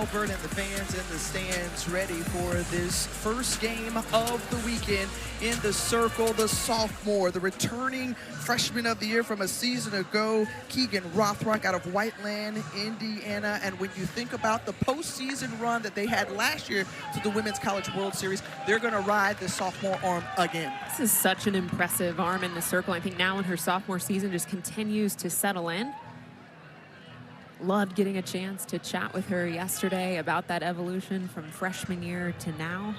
Albert and the fans in the stands ready for this first game of the weekend in the circle. The sophomore, the returning freshman of the year from a season ago, Keegan Rothrock out of Whiteland, Indiana. And when you think about the postseason run that they had last year to the Women's College World Series, they're going to ride the sophomore arm again. This is such an impressive arm in the circle. I think now in her sophomore season just continues to settle in. Loved getting a chance to chat with her yesterday about that evolution from freshman year to now.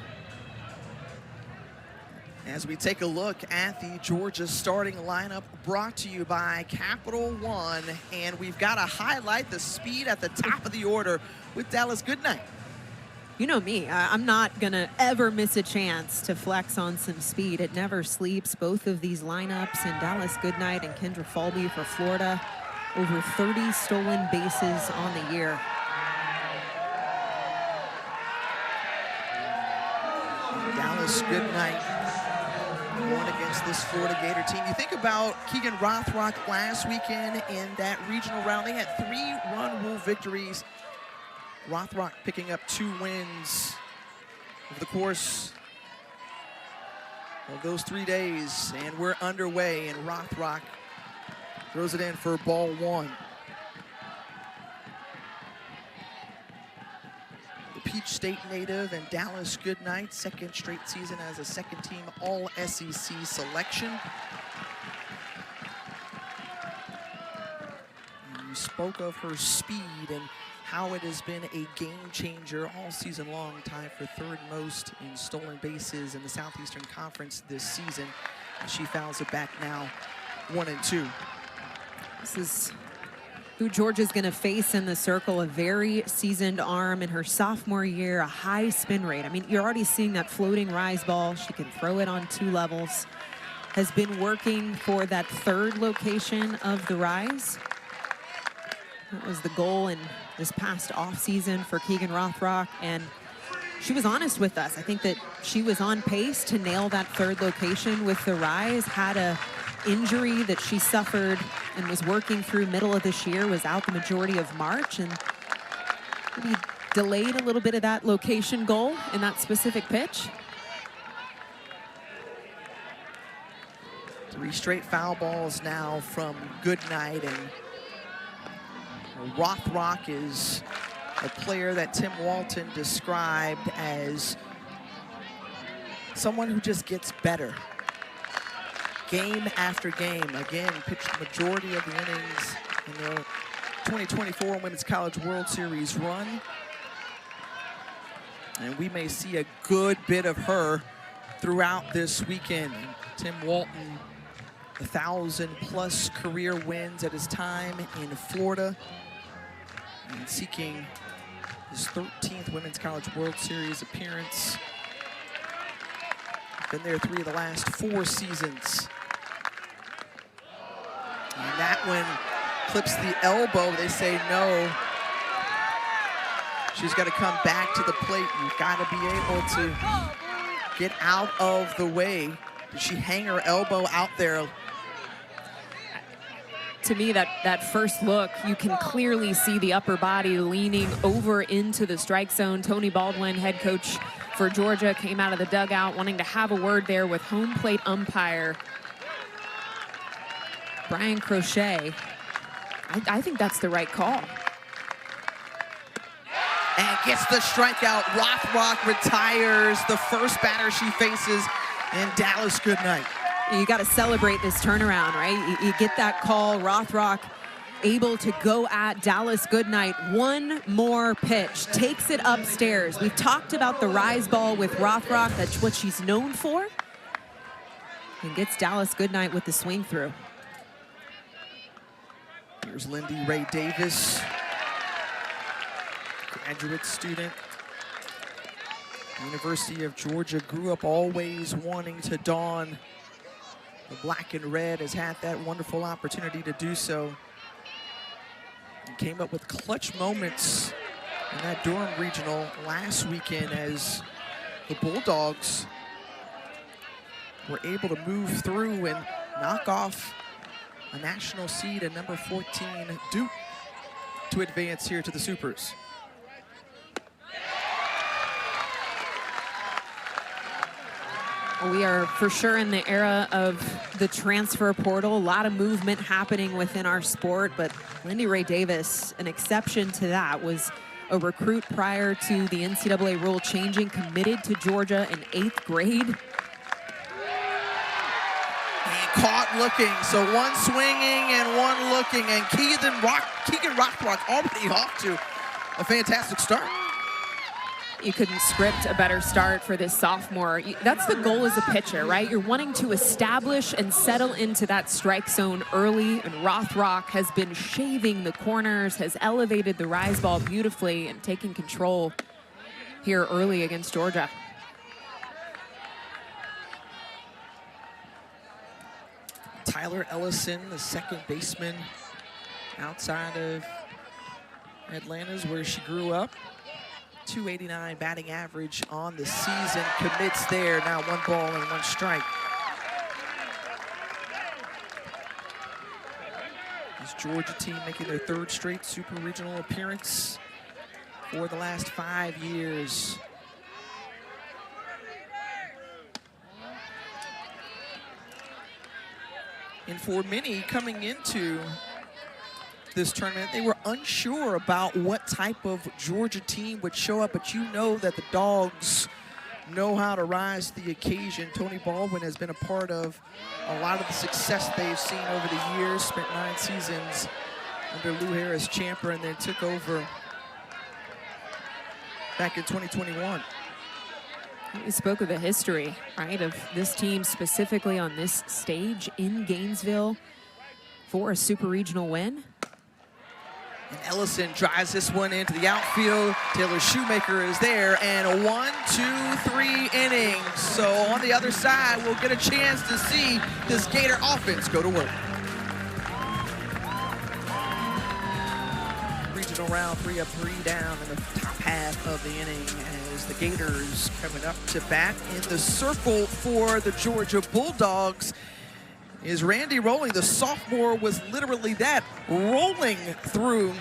As we take a look at the Georgia starting lineup, brought to you by Capital One, and we've got to highlight the speed at the top of the order with Dallas Goodnight. You know me, I'm not gonna ever miss a chance to flex on some speed. It never sleeps. Both of these lineups, and Dallas Goodnight and Kendra Falby for Florida, over 30 stolen bases on the year. Dallas Goodnight won against this Florida Gator team. You think about Keegan Rothrock last weekend in that regional round. They had 3 run rule victories. Rothrock picking up 2 wins over the course of those 3 days. And we're underway, and Rothrock throws it in for ball 1. The Peach State native and Dallas Goodnight, second straight season as a second-team All-SEC selection. And you spoke of her speed and how it has been a game changer all season long, tied for 3rd most in stolen bases in the Southeastern Conference this season. And she fouls it back now, 1-2. This is who Georgia's going to face in the circle, a very seasoned arm in her sophomore year, a high spin rate. I mean, you're already seeing that floating rise ball. She can throw it on 2 levels. Has been working for that 3rd location of the rise. That was the goal in this past offseason for Keegan Rothrock, and she was honest with us. I think that she was on pace to nail that 3rd location with the rise. Had a injury that she suffered and was working through middle of this year, was out the majority of March, and maybe delayed a little bit of that location goal in that specific pitch. 3 straight foul balls now from Goodnight, and Rothrock is a player that Tim Walton described as someone who just gets better game after game. Again, pitched the majority of the innings in the 2024 Women's College World Series run. And we may see a good bit of her throughout this weekend. Tim Walton, 1,000+ career wins at his time in Florida, and seeking his 13th Women's College World Series appearance. Been there 3 of the last 4 seasons. And that one clips the elbow. They say no. She's got to come back to the plate. You've got to be able to get out of the way. Did she hang her elbow out there? To me, that first look, you can clearly see the upper body leaning over into the strike zone. Tony Baldwin, head coach for Georgia, came out of the dugout wanting to have a word there with home plate umpire Brian Crochet. I think that's the right call. And gets the strikeout. Rothrock retires the first batter she faces in Dallas Goodnight. You got to celebrate this turnaround, right? You get that call. Rothrock able to go at Dallas Goodnight. One more pitch, takes it upstairs. We've talked about the rise ball with Rothrock. That's what she's known for. And gets Dallas Goodnight with the swing through. Here's Lindy Ray Davis, graduate student, University of Georgia, grew up always wanting to don the black and red, has had that wonderful opportunity to do so. And came up with clutch moments in that Durham Regional last weekend as the Bulldogs were able to move through and knock off a national seed at number 14, Duke, to advance here to the Supers. We are for sure in the era of the transfer portal. A lot of movement happening within our sport, but Lindy Ray Davis, an exception to that, was a recruit prior to the NCAA rule changing, committed to Georgia in 8th grade. And caught looking, so one swinging and one looking, and Keegan Rothrock already off to a fantastic start. You couldn't script a better start for this sophomore. That's the goal as a pitcher, right? You're wanting to establish and settle into that strike zone early, and Rothrock has been shaving the corners, has elevated the rise ball beautifully, and taking control here early against Georgia. Tyler Ellison, the second baseman outside of Atlanta's where she grew up. 289 batting average on the season, commits there. Now 1 ball and 1 strike. This Georgia team making their 3rd straight super regional appearance for the last 5 years. And for many coming into this tournament, they were unsure about what type of Georgia team would show up, but you know that the Dogs know how to rise to the occasion. Tony Baldwin has been a part of a lot of the success they've seen over the years, spent 9 seasons under Lou Harris-Champer, and then took over back in 2021. We spoke of the history, right, of this team specifically on this stage in Gainesville for a super regional win. And Ellison drives this one into the outfield. Taylor Shoemaker is there, and a 1, 2, 3 innings. So on the other side, we'll get a chance to see this Gator offense go to work. Regional round, 3 up, 3 down in the top half of the inning as the Gators coming up to bat. In the circle for the Georgia Bulldogs is Randy Rolling. The sophomore was literally that, rolling through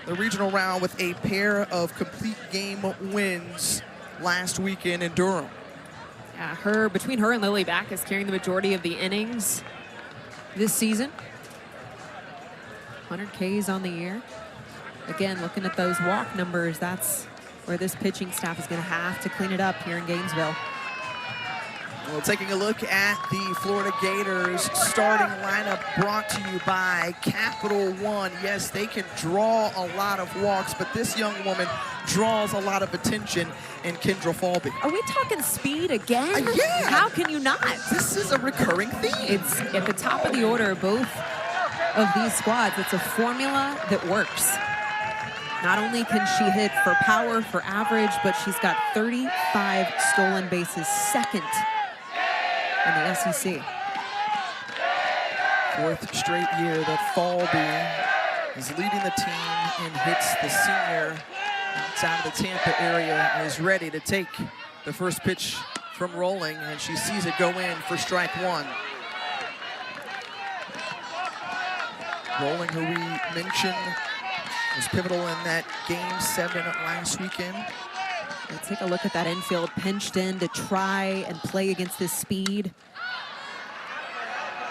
the regional round with a pair of complete game wins last weekend in Durham. Yeah, between her and Lily Backus carrying the majority of the innings this season. 100 Ks on the year. Again, looking at those walk numbers, that's where this pitching staff is going to have to clean it up here in Gainesville. Well, taking a look at the Florida Gators starting lineup brought to you by Capital One. Yes, they can draw a lot of walks, but this young woman draws a lot of attention in Kendra Falby. Are we talking speed again? Yeah. How can you not? This is a recurring theme. It's at the top of the order, both of these squads. It's a formula that works. Not only can she hit for power, for average, but she's got 35 stolen bases, second in the SEC. 4th straight year that Falby is leading the team in hits. The senior outside of the Tampa area is ready to take the first pitch from Rolling, and she sees it go in for strike 1. Rolling, who we mentioned, was pivotal in that Game 7 last weekend. Let's take a look at that infield, pinched in to try and play against this speed.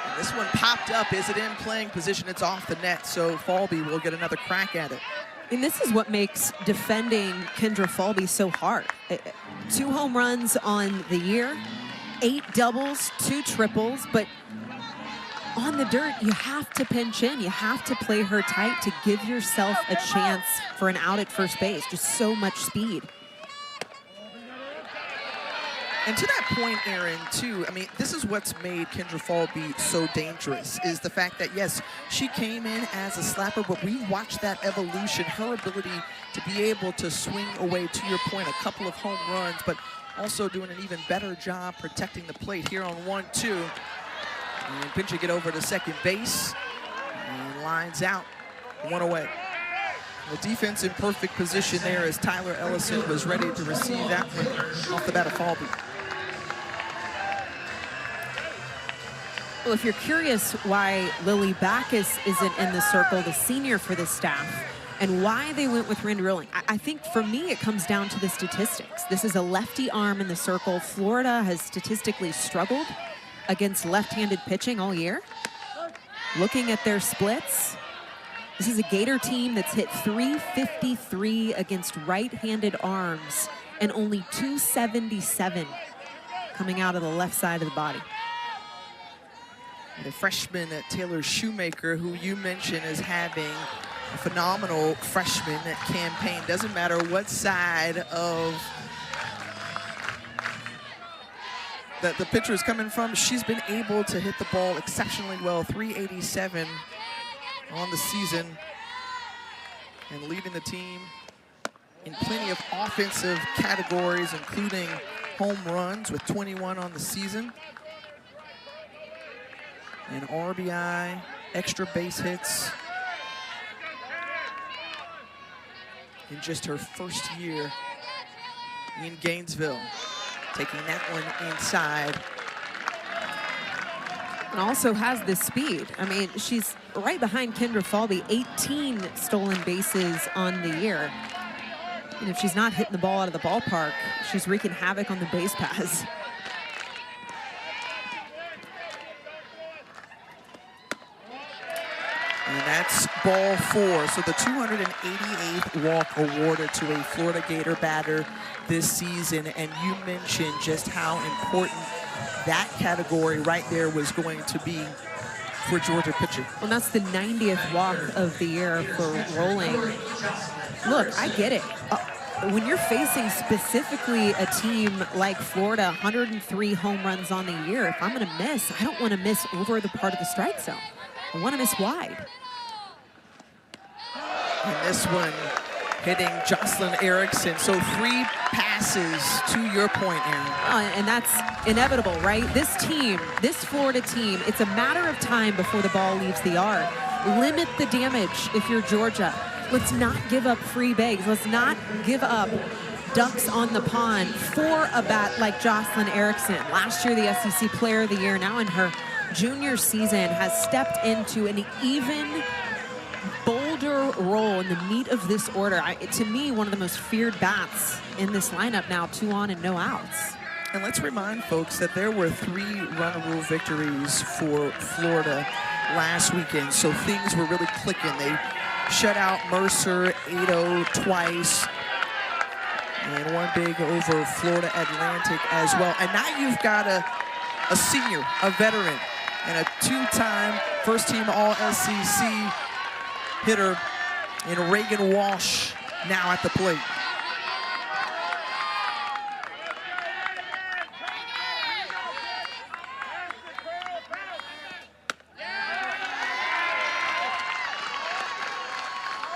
And this one popped up. Is it in playing position? It's off the net, so Falby will get another crack at it. And this is what makes defending Kendra Falby so hard. 2 home runs on the year, 8 doubles, 2 triples, but on the dirt, you have to pinch in. You have to play her tight to give yourself a chance for an out at first base. Just so much speed. And to that point, Aaron, too, I mean, this is what's made Kendra Falby so dangerous, is the fact that, yes, she came in as a slapper, but we watched that evolution, her ability to be able to swing away, to your point, a couple of home runs, but also doing an even better job protecting the plate here on 1-2. And Pincher get over to second base and lines out, 1 away. The defense in perfect position there as Tyler Ellison was ready to receive that one off the bat of Falby. Well, if you're curious why Lily Backus isn't in the circle, the senior for this staff, and why they went with Randy Rolling. I think for me, it comes down to the statistics. This is a lefty arm in the circle. Florida has statistically struggled against left-handed pitching all year. Looking at their splits, this is a Gator team that's hit .353 against right-handed arms and only .277 coming out of the left side of the body. The freshman Taylor Shoemaker, who you mentioned is having a phenomenal freshman campaign. Doesn't matter what side of the pitcher is coming from, she's been able to hit the ball exceptionally well. .387 on the season, and leading the team in plenty of offensive categories, including home runs with 21 on the season. And RBI, extra base hits in just her first year in Gainesville. Taking that one inside. And also has the speed. I mean, she's right behind Kendra Falby, 18 stolen bases on the year. And if she's not hitting the ball out of the ballpark, she's wreaking havoc on the base paths. And that's ball 4. So the 288th walk awarded to a Florida Gator batter this season. And you mentioned just how important that category right there was going to be for Georgia pitching. Well, that's the 90th walk of the year for Rolling. Look, I get it. When you're facing specifically a team like Florida, 103 home runs on the year, if I'm going to miss, I don't want to miss over the part of the strike zone. I want to miss wide. And this one hitting Jocelyn Erickson. So 3 passes to your point, Aaron. And that's inevitable, right? This team, this Florida team, it's a matter of time before the ball leaves the yard. Limit the damage if you're Georgia. Let's not give up free bags. Let's not give up ducks on the pond for a bat like Jocelyn Erickson. Last year, the SEC Player of the Year, now in her junior season, has stepped into an even bolder role in the meat of this order. To me, one of the most feared bats in this lineup now, 2 on and no outs. And let's remind folks that there were 3 run rule victories for Florida last weekend, so things were really clicking. They shut out Mercer 8-0 twice, and one big over Florida Atlantic as well. And now you've got a senior, a veteran, and a 2-time first-team All-SEC hitter in Reagan Walsh now at the plate.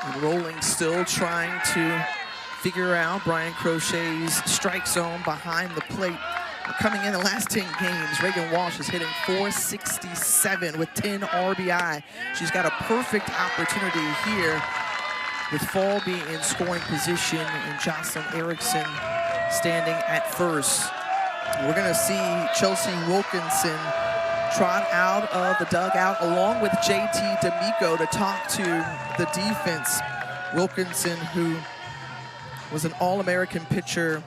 And Rolling still trying to figure out Brian Crochet's strike zone behind the plate. Coming in the last 10 games, Reagan Walsh is hitting .467 with 10 RBI. She's got a perfect opportunity here with Falby in scoring position and Jocelyn Erickson standing at first. We're going to see Chelsea Wilkinson trot out of the dugout along with JT D'Amico to talk to the defense. Wilkinson, who was an All-American pitcher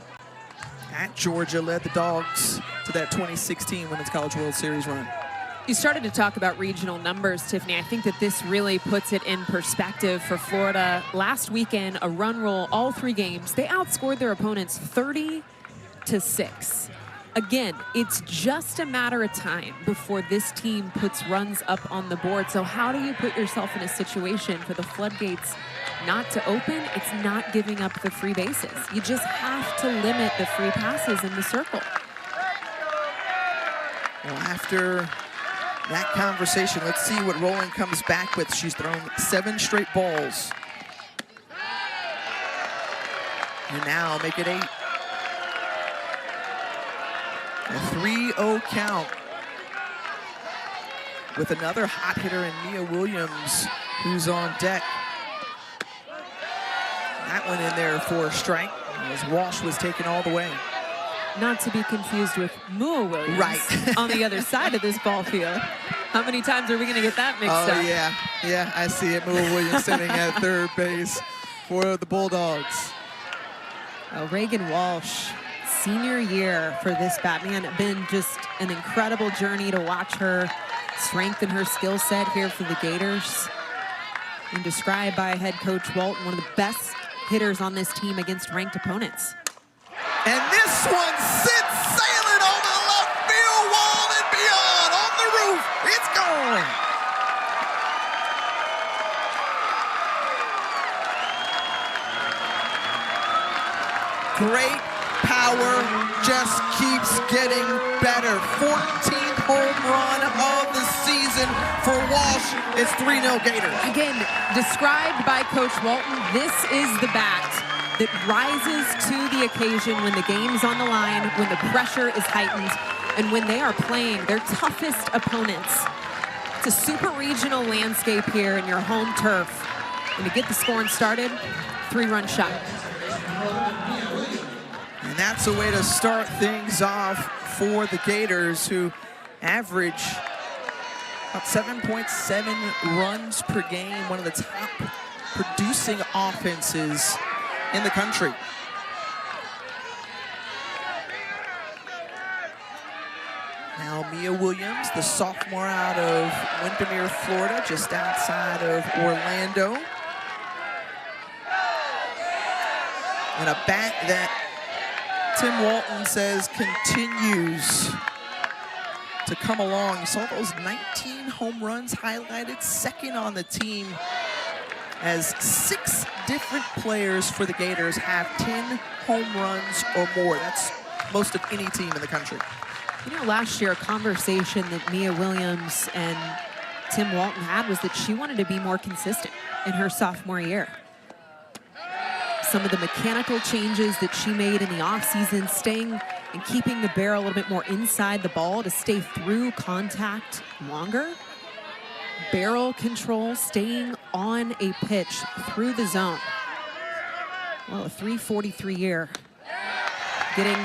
at Georgia, led the Dogs to that 2016 Women's College World Series run. You started to talk about regional numbers, Tiffany. I think that this really puts it in perspective for Florida. Last weekend, a run rule, all 3 games, they outscored their opponents 30-6. Again, it's just a matter of time before this team puts runs up on the board. So how do you put yourself in a situation for the floodgates not to open? It's not giving up the free bases. You just have to limit the free passes in the circle. Well, after that conversation, let's see what Rolling comes back with. She's thrown 7 straight balls. And now make it 8. A 3-0 count with another hot hitter in Mia Williams, who's on deck. That one in there for a strike as Walsh was taken all the way. Not to be confused with Mua Williams, right, on the other side of this ball field. How many times are we going to get that mixed up? Oh, yeah. Yeah, I see it. Moa Williams sitting at third base for the Bulldogs. Reagan Walsh, senior year for this Batman. Been just an incredible journey to watch her strengthen her skill set here for the Gators. And described by head coach Walton, one of the best hitters on this team against ranked opponents. And this one sits sailing over the left field wall and beyond. On the roof, it's gone. Great power, just keeps getting better. 14th home run of the season for Walsh. It's 3-0 Gators. Again, described by Coach Walton, this is the bat that rises to the occasion when the game's on the line, when the pressure is heightened, and when they are playing their toughest opponents. It's a super regional landscape here in your home turf. And to get the scoring started, 3-run shot. And that's a way to start things off for the Gators, who average about 7.7 runs per game, one of the top producing offenses in the country. Now Mia Williams, the sophomore out of Windermere, Florida, just outside of Orlando. And a bat that Tim Walton says continues to come along. You saw those 19 home runs highlighted, second on the team, as 6 different players for the Gators have 10 home runs or more. That's most of any team in the country. You know, last year, a conversation that Mia Williams and Tim Walton had was that she wanted to be more consistent in her sophomore year. Some of the mechanical changes that she made in the offseason, staying and keeping the barrel a little bit more inside the ball to stay through contact longer. Barrel control, staying on a pitch through the zone. Well, a 343 year. Getting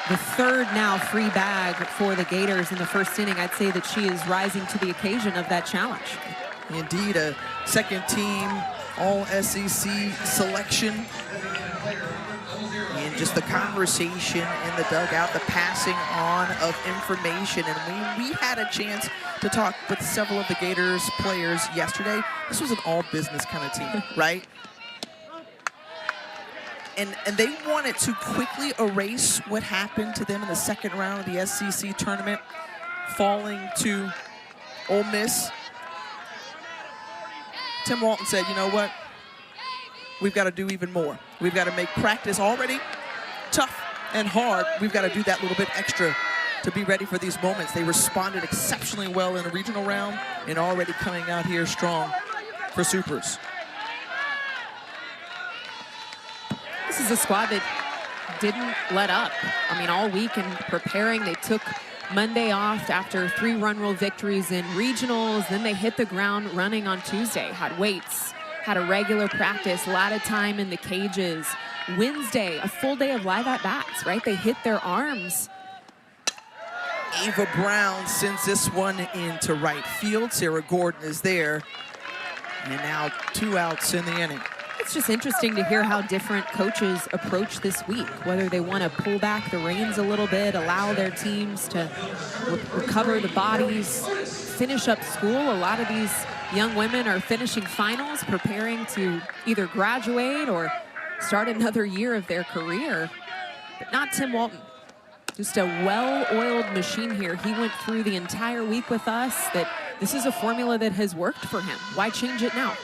the third now free bag for the Gators in the first inning. I'd say that she is rising to the occasion of that challenge. Indeed, a second team All-SEC selection. And just the conversation in the dugout, the passing on of information. And we had a chance to talk with several of the Gators players yesterday. This was an all-business kind of team, right? And they wanted to quickly erase what happened to them in the second round of the SEC tournament, falling to Ole Miss. Tim Walton said, you know what? We've got to do even more. We've got to make practice already tough and hard. We've got to do that little bit extra to be ready for these moments. They responded exceptionally well in the regional round and already coming out here strong for Supers. This is a squad that didn't let up. I mean, all week in preparing, they took Monday off after 3 run rule victories in regionals. Then they hit the ground running on Tuesday, had weights, had a regular practice, a lot of time in the cages. Wednesday, a full day of live at-bats, right? They hit their arms. Ava Brown sends this one into right field. Sarah Gordon is there. And now 2 outs in the inning. It's just interesting to hear how different coaches approach this week, whether they want to pull back the reins a little bit, allow their teams to recover the bodies, finish up school. A lot of these young women are finishing finals, preparing to either graduate or start another year of their career. But not Tim Walton. Just a well-oiled machine here. He went through the entire week with us that this is a formula that has worked for him. Why change it now?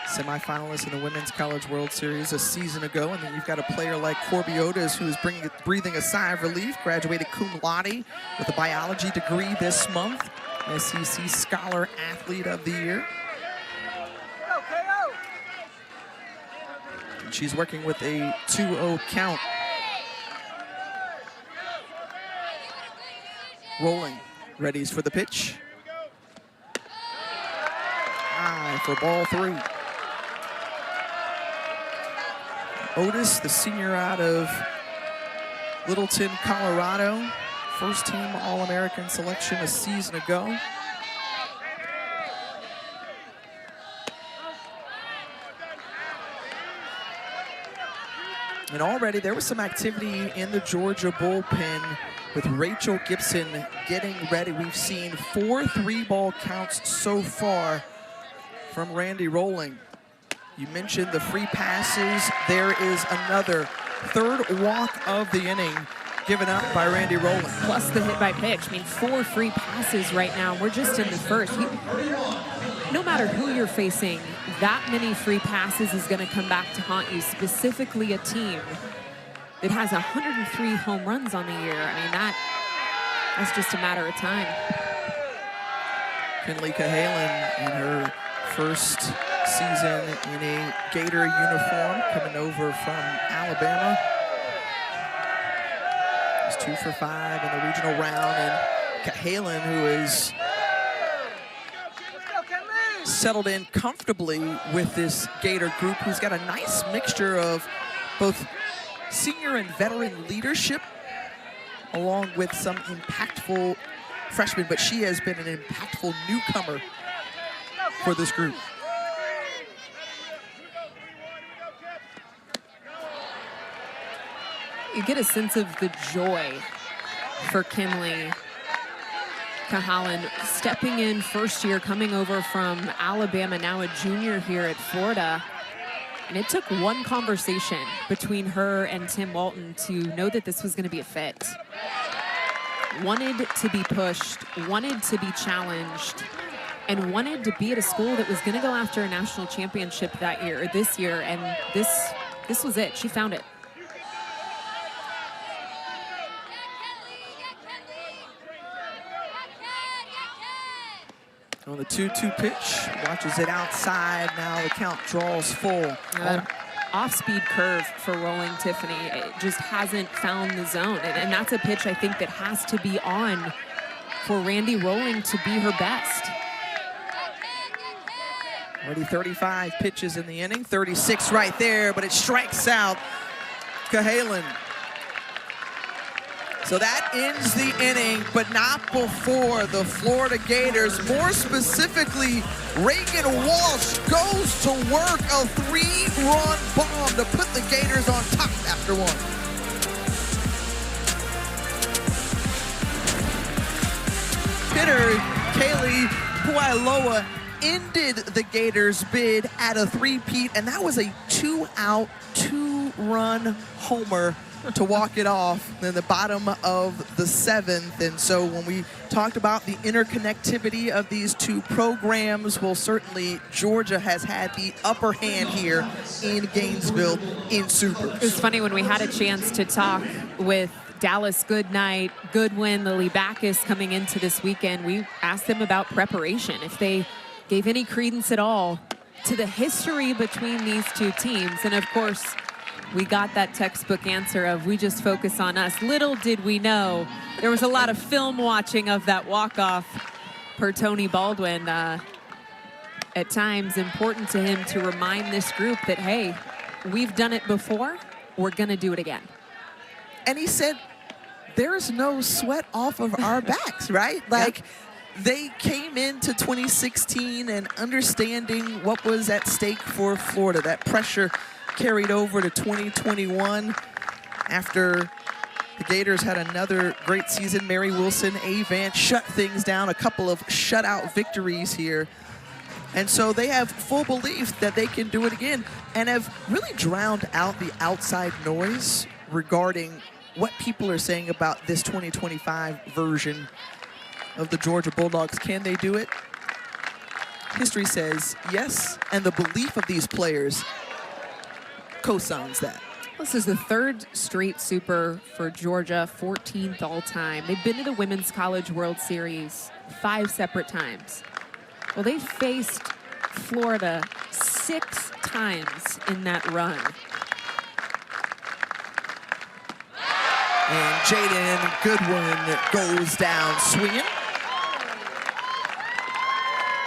Semifinalist in the Women's College World Series a season ago, and then you've got a player like Corby Otis who's breathing a sigh of relief, graduated cum laude with a biology degree this month, SEC Scholar Athlete of the Year. And she's working with a 2-0 count. Rolling, readies for the pitch. High for ball 3. Otis, the senior out of Littleton, Colorado. First team All-American selection a season ago. And already there was some activity in the Georgia bullpen with Rachel Gibson getting ready. We've seen 4 3-ball counts so far from Randy Rolling. You mentioned the free passes. There is another third walk of the inning given up by Randy Rolling. Plus the hit by pitch. I mean, 4 free passes right now. We're just in the first. No matter who you're facing, that many free passes is going to come back to haunt you, specifically a team that has 103 home runs on the year. I mean, that's just a matter of time. Kinley Cahalan in her first season in a Gator uniform, coming over from Alabama. She's 2 for 5 in the regional round, and Cahalan, who is settled in comfortably with this Gator group, who's got a nice mixture of both senior and veteran leadership, along with some impactful freshmen, but she has been an impactful newcomer for this group. You get a sense of the joy for Kinley Cahalan, stepping in first year, coming over from Alabama, now a junior here at Florida. And it took one conversation between her and Tim Walton to know that this was going to be a fit. Wanted to be pushed, wanted to be challenged, and wanted to be at a school that was going to go after a national championship that year, or this year, and this was it. She found it. On the 2-2 pitch, watches it outside. Now the count draws full. Off-speed curve for Rolling Tiffany. It just hasn't found the zone. And that's a pitch I think that has to be on for Randy Rolling to be her best. Already 35 pitches in the inning, 36 right there, but it strikes out Cahalan. So that ends the inning, but not before the Florida Gators, more specifically, Reagan Walsh goes to work, a 3-run bomb to put the Gators on top after one. Hitter Kaylee Puiloa ended the Gators' bid at a 3-peat, and that was a 2-out, 2-run homer to walk it off in the bottom of the 7th. And so when we talked about the interconnectivity of these two programs, well, certainly Georgia has had the upper hand here in Gainesville in Supers. It was funny when we had a chance to talk with Dallas Goodnight, Goodwin, Lily Backus coming into this weekend. We asked them about preparation, if they gave any credence at all to the history between these two teams. And of course, we got that textbook answer of, we just focus on us. Little did we know, there was a lot of film watching of that walk-off per Tony Baldwin. At times, important to him to remind this group that, hey, we've done it before, we're gonna do it again. And he said, there's no sweat off of our backs, right? Like, they came into 2016 and understanding what was at stake for Florida, that pressure carried over to 2021 after the Gators had another great season. Mary Wilson, Vance shut things down, a couple of shutout victories here. And so they have full belief that they can do it again and have really drowned out the outside noise regarding what people are saying about this 2025 version of the Georgia Bulldogs. Can they do it? History says yes, and the belief of these players co-signs that. This is the 3rd straight super for Georgia, 14th all-time. They've been to the Women's College World Series 5 separate times. Well, they faced Florida 6 times in that run. And Jaden Goodwin goes down swinging.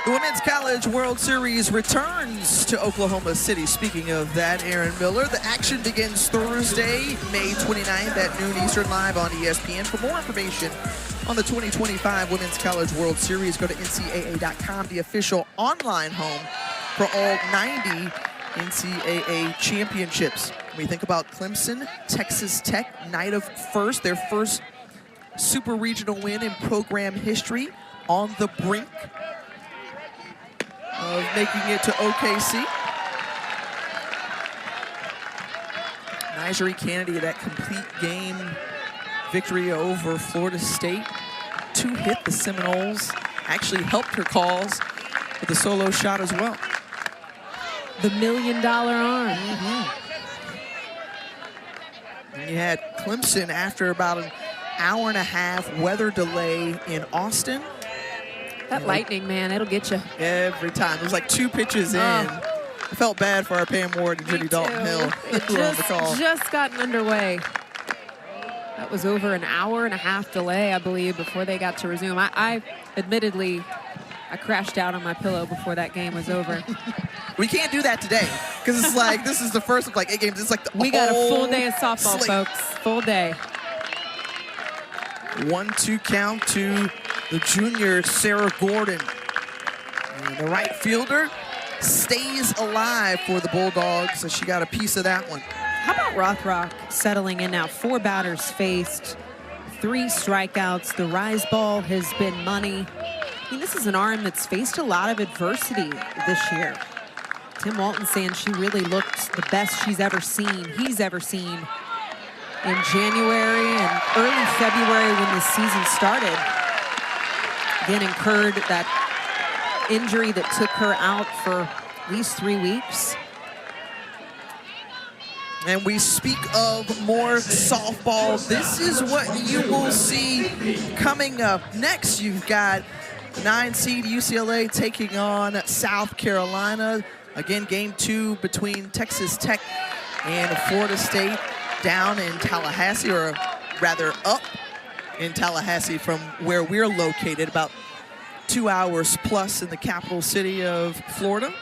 The Women's College World Series returns to Oklahoma City. Speaking of that, Aaron Miller, the action begins Thursday, May 29th at noon Eastern, live on ESPN. For more information on the 2025 Women's College World Series, go to ncaa.com, the official online home for all 90 NCAA championships. When you think about Clemson, Texas Tech, night of first, their first super regional win in program history, on the brink of making it to OKC. Nigeri Kennedy, that complete game victory over Florida State. 2 hit the Seminoles, actually helped her cause with a solo shot as well. The $1 million arm. And you had Clemson after about an hour and a half weather delay in Austin. That lightning, man, it'll get you. Every time. It was like 2 pitches in. I felt bad for our Pam Ward and Brittany Dalton Hill. It just gotten underway. That was over an hour and a half delay, I believe, before they got to resume. I admittedly, I crashed out on my pillow before that game was over. We can't do that today because it's like this is the first of like 8 games. It's like we got a full day of softball, folks. Full day. 1-2 count to the junior Sarah Gordon. And the right fielder stays alive for the Bulldogs as she got a piece of that one. How about Rothrock settling in now? 4 batters faced, 3 strikeouts. The rise ball has been money. I mean, this is an arm that's faced a lot of adversity this year. Tim Walton saying she really looked the best he's ever seen in January and early February when the season started. Again, incurred that injury that took her out for at least 3 weeks. And we speak of more softball. This is what you will see coming up next. You've got 9 seed UCLA taking on South Carolina. Again, game 2 between Texas Tech and Florida State down in Tallahassee, or rather up in Tallahassee from where we're located, about 2 hours plus in the capital city of Florida.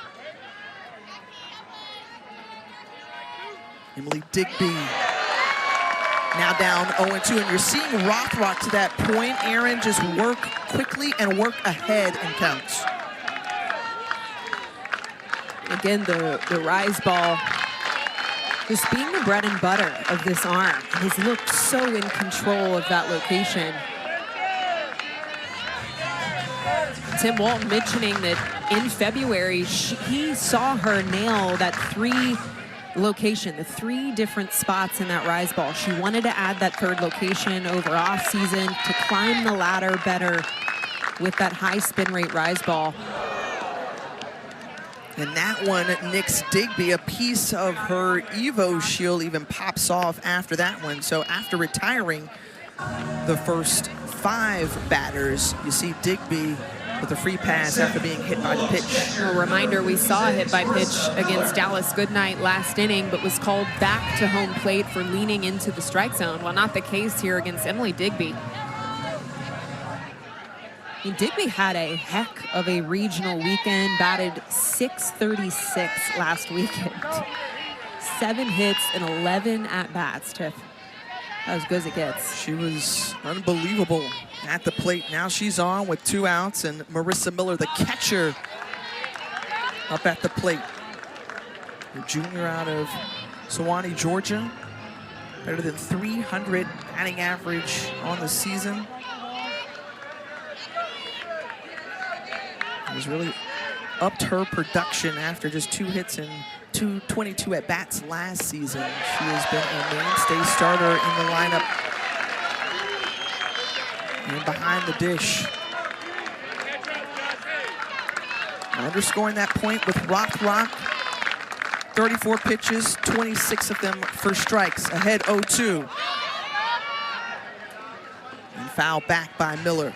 Emily Digby now down 0-2, and you're seeing Rothrock to that point, Aaron, just work quickly and work ahead in counts. Again, the rise ball just being the bread and butter of this arm. He's looked so in control of that location. Tim Walton mentioning that in February, he saw her nail that 3 location, the 3 different spots in that rise ball. She wanted to add that 3rd location over off season to climb the ladder better with that high spin rate rise ball. And that one, Nix Digby, a piece of her Evo shield even pops off after that one. So after retiring the first 5 batters, you see Digby with a free pass after being hit by the pitch. A reminder, we saw a hit by pitch against Dallas Goodnight last inning, but was called back to home plate for leaning into the strike zone. Well, not the case here against Emily Digby. Digby had a heck of a regional weekend, batted .636 last weekend. 7 hits and 11 at-bats, Tiff. As good as it gets. She was unbelievable at the plate. Now she's on with 2 outs, and Marissa Miller, the catcher, up at the plate. The junior out of Sewanee, Georgia. Better than 300 batting average on the season. Has really upped her production after just 2 hits and 22 at-bats last season. She has been a mainstay starter in the lineup and behind the dish. Underscoring that point with Rothrock. 34 pitches, 26 of them for strikes. Ahead 0-2. And foul back by Miller.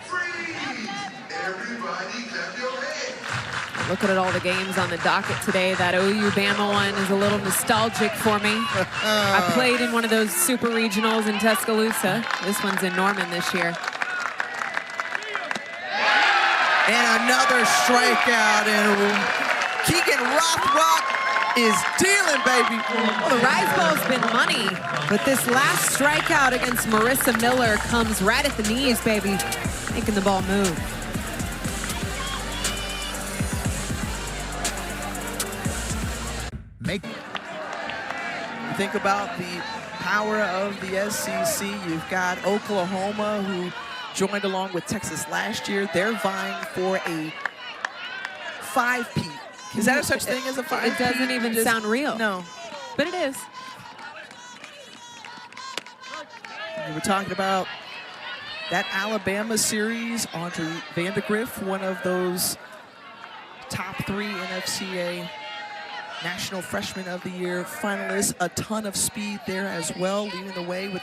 Looking at all the games on the docket today, that OU-Bama one is a little nostalgic for me. I played in one of those super regionals in Tuscaloosa. This one's in Norman this year. And another strikeout, and Keegan Rothrock is dealing, baby. Well, the rise ball's been money, but this last strikeout against Marissa Miller comes right at the knees, baby, making the ball move. Think about the power of the SEC. You've got Oklahoma, who joined along with Texas last year. They're vying for a 5-peat. Is that a such thing as a 5-peat? It doesn't even sound real. No. But it is. We were talking about that Alabama series. Audrey Vandergriff, one of those top 3 NFCA National Freshman of the Year finalists. A ton of speed there as well, leading the way with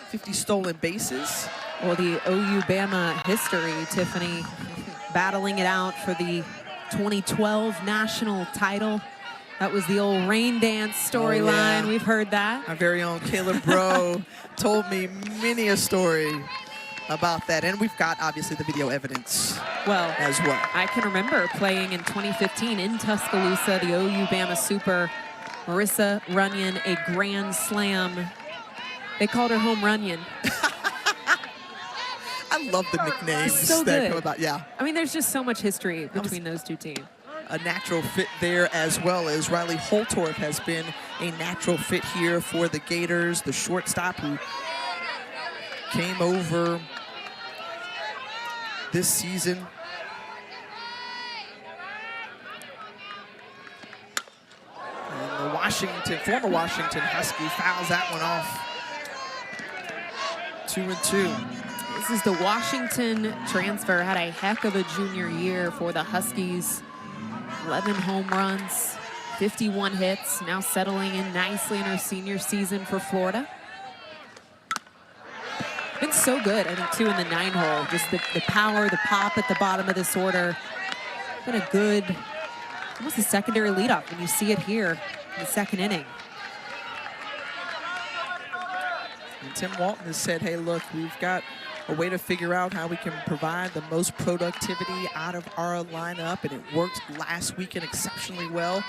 50 stolen bases. Well, the OU-Bama history, Tiffany, battling it out for the 2012 national title. That was the old rain dance storyline. Oh, yeah. We've heard that. Our very own Caleb Bro told me many a story about that. And we've got, obviously, the video evidence as well. I can remember playing in 2015 in Tuscaloosa, the OU-Bama Super, Marissa Runyon, a grand slam. They called her Home Runyon. I love the nicknames So that good. come about. Yeah. I mean, there's just so much history between those two teams. A natural fit there, as well as Riley Holtorf has been a natural fit here for the Gators, the shortstop who came over this season. And the former Washington Husky fouls that one off. 2-2. This is the Washington transfer. Had a heck of a junior year for the Huskies. 11 home runs, 51 hits, now settling in nicely in her senior season for Florida. Been so good, I think, too, in the 9-hole. Just the power, the pop at the bottom of this order. Been a good, almost a secondary leadoff when you see it here in the second inning. And Tim Walton has said, hey, look, we've got a way to figure out how we can provide the most productivity out of our lineup, and it worked last weekend exceptionally well.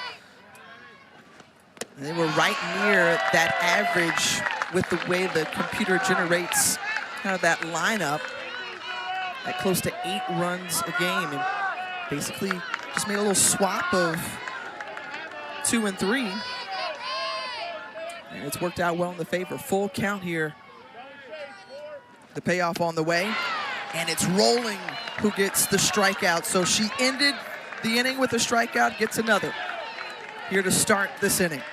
And they were right near that average with the way the computer generates kind of that lineup at close to 8 runs a game, and basically just made a little swap of 2 and 3. And it's worked out well in the favor. Full count here. The payoff on the way, and it's Rolling who gets the strikeout. So she ended the inning with a strikeout, gets another here to start this inning.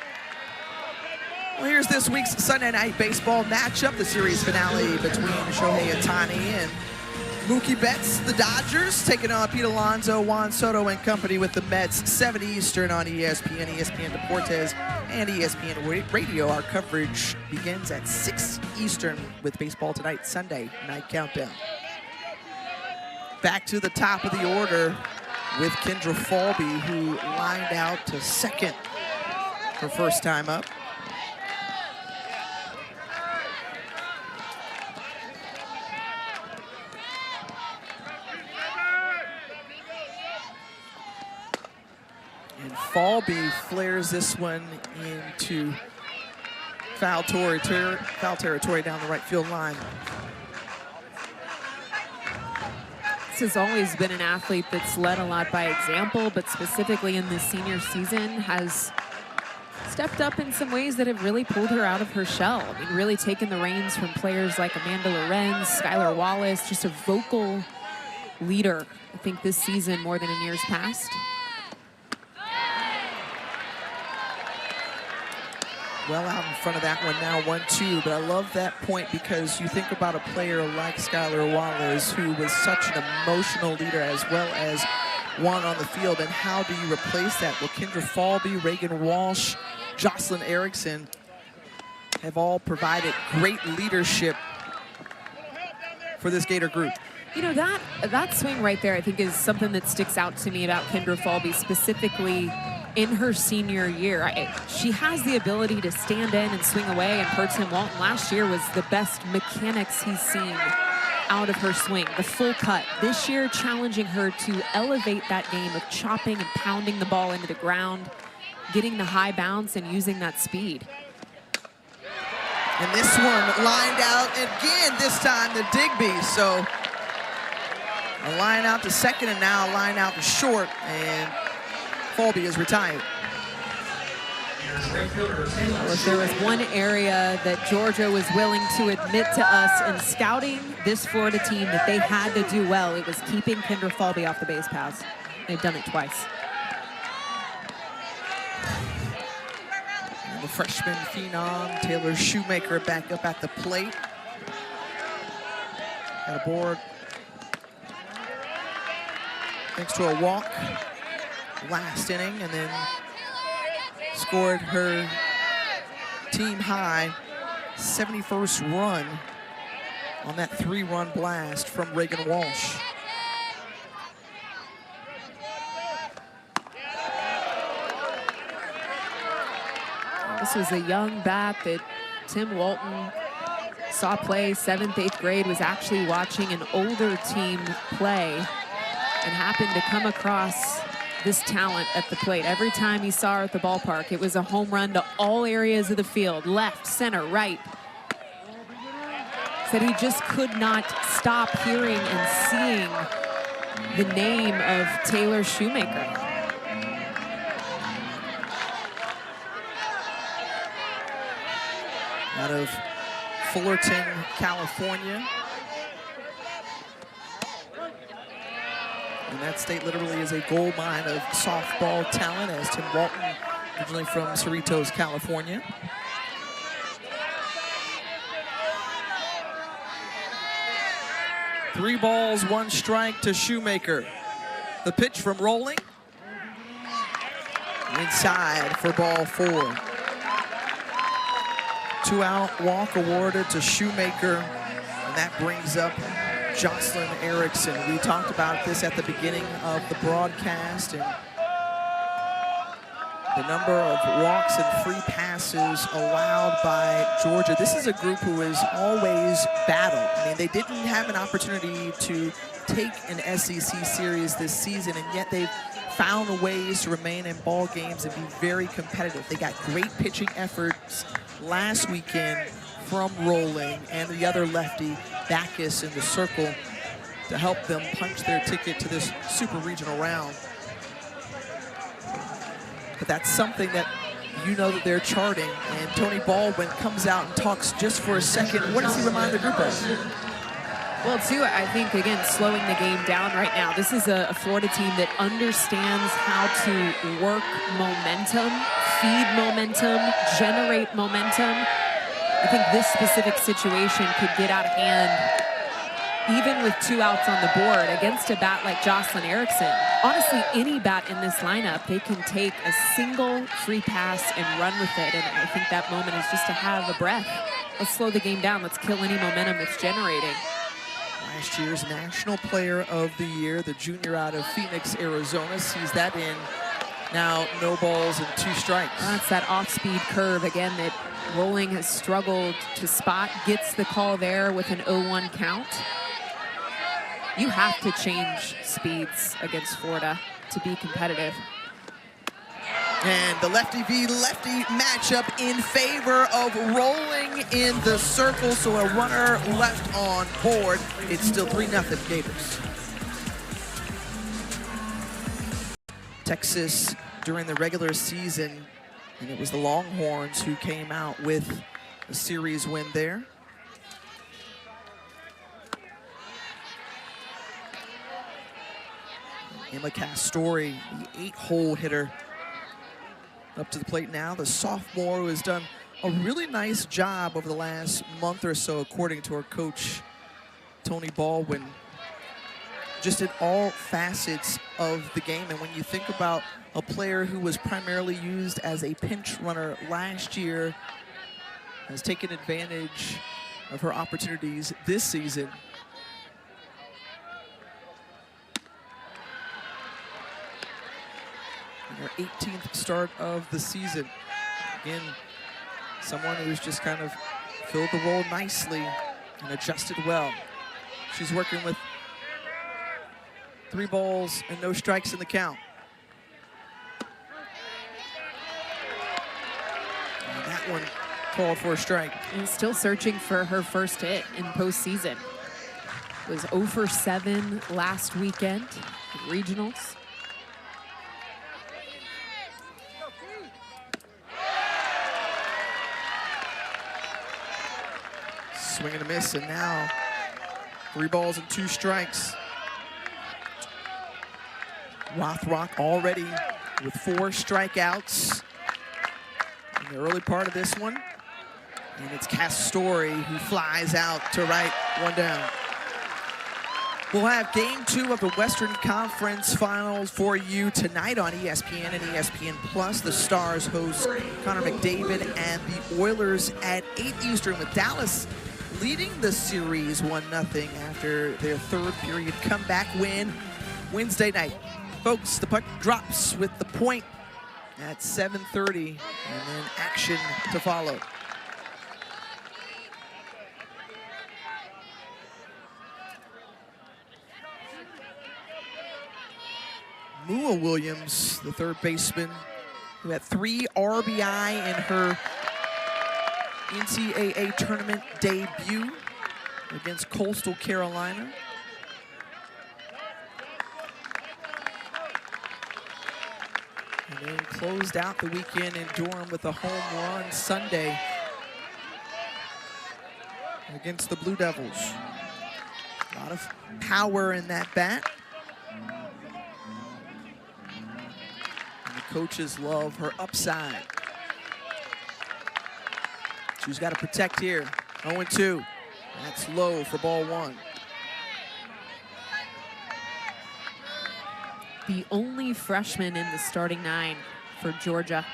Well, here's this week's Sunday Night Baseball matchup, the series finale between Shohei Ohtani and Mookie Betts. The Dodgers taking on Pete Alonso, Juan Soto and company with the Mets, 7 Eastern on ESPN, ESPN Deportes, and ESPN Radio. Our coverage begins at 6 Eastern with Baseball Tonight, Sunday Night Countdown. Back to the top of the order with Kendra Falby, who lined out to second her first time up. Falby flares this one into foul territory down the right field line. This has always been an athlete that's led a lot by example, but specifically in this senior season has stepped up in some ways that have really pulled her out of her shell. I mean, really taken the reins from players like Amanda Lorenz, Skylar Wallace, just a vocal leader, I think, this season more than in years past. Well out in front of that one now, 1-2. But I love that point because you think about a player like Skylar Wallace, who was such an emotional leader as well as one on the field. And how do you replace that? Well, Kendra Falby, Reagan Walsh, Jocelyn Erickson have all provided great leadership for this Gator group. You know, that swing right there, I think, is something that sticks out to me about Kendra Falby, specifically in her senior year. She has the ability to stand in and swing away, and per Tim Walton last year was the best mechanics he's seen out of her swing, the full cut. This year, challenging her to elevate that game of chopping and pounding the ball into the ground, getting the high bounce and using that speed. And this one lined out again, this time to Digby. So a line out to second and now a line out to short, and Falby is retired. Well, if there was one area that Georgia was willing to admit to us in scouting this Florida team that they had to do well, it was keeping Kendra Falby off the base paths. They've done it twice. And the freshman phenom, Taylor Shoemaker, back up at the plate. Got a board thanks to a walk last inning, and then scored her team high 71st run on that 3-run blast from Reagan Walsh. This was a young bat that Tim Walton saw play 7th, 8th grade, was actually watching an older team play and happened to come across this talent at the plate. Every time he saw her at the ballpark, it was a home run to all areas of the field, left, center, right. Said he just could not stop hearing and seeing the name of Taylor Shoemaker. Out of Fullerton, California. And that state literally is a gold mine of softball talent, as Tim Walton, originally from Cerritos, California. Three balls, one strike to Shoemaker. The pitch from Rolling. Inside for ball 4. 2-out walk awarded to Shoemaker, and that brings up Jocelyn Erickson. We talked about this at the beginning of the broadcast, and the number of walks and free passes allowed by Georgia. This is a group who has always battled. I mean, they didn't have an opportunity to take an SEC series this season, and yet they've found ways to remain in ball games and be very competitive. They got great pitching efforts last weekend from Rolling and the other lefty, Backus, in the circle to help them punch their ticket to this super regional round. But that's something that you know that they're charting, and Tony Baldwin comes out and talks just for a second. What does he remind the group of? Well, too, I think, again, slowing the game down right now. This is a Florida team that understands how to work momentum, feed momentum, generate momentum. I think this specific situation could get out of hand even with 2 outs on the board against a bat like Jocelyn Erickson. Honestly, any bat in this lineup, they can take a single free pass and run with it. And I think that moment is just to have a breath. Let's slow the game down. Let's kill any momentum it's generating. Last year's National Player of the Year, the junior out of Phoenix, Arizona, sees that in. Now, no balls and 2 strikes. That's that off-speed curve, again, that Rolling has struggled to spot. Gets the call there with an 0-1 count. You have to change speeds against Florida to be competitive. And the lefty v lefty matchup in favor of Rolling in the circle. So a runner left on board. It's still 3-0 Gators. Texas during the regular season, and it was the Longhorns who came out with a series win there. Emma Castori, the 8-hole hitter, up to the plate now. The sophomore who has done a really nice job over the last month or so, according to our coach, Tony Baldwin, just in all facets of the game. And when you think about a player who was primarily used as a pinch runner last year, has taken advantage of her opportunities this season. Her 18th start of the season. Again, someone who's just kind of filled the role nicely and adjusted well. She's working with 3 balls and no strikes in the count. And that one called for a strike. And still searching for her first hit in postseason. Was 0 for 7 last weekend at regionals. Swing and a miss, and now 3 balls and 2 strikes. Rothrock already with 4 strikeouts in the early part of this one. And it's Castori who flies out to right, 1 down. We'll have game 2 of the Western Conference Finals for you tonight on ESPN and ESPN Plus. The Stars host Connor McDavid and the Oilers at 8 Eastern, with Dallas leading the series 1-0 after their 3rd period comeback win Wednesday night. Folks, the puck drops with the point at 7:30, and then action to follow. Mua Williams, the 3rd baseman, who had 3 RBI in her NCAA tournament debut against Coastal Carolina. And then closed out the weekend in Durham with a home run Sunday against the Blue Devils. A lot of power in that bat. And the coaches love her upside. She's got to protect here. 0-2. That's low for ball 1. The only freshman in the starting 9 for Georgia.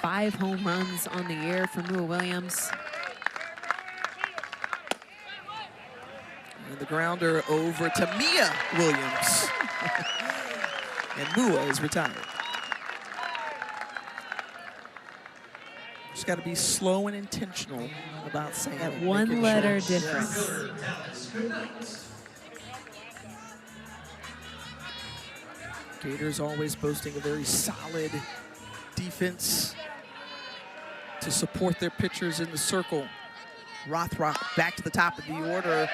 5 home runs on the year for Mua Williams. And the grounder over to Mia Williams. And Mua is retired. Just got to be slow and intentional about saying That it. 1 letter difference. Yes. Gators always boasting a very solid defense to support their pitchers in the circle. Rothrock back to the top of the order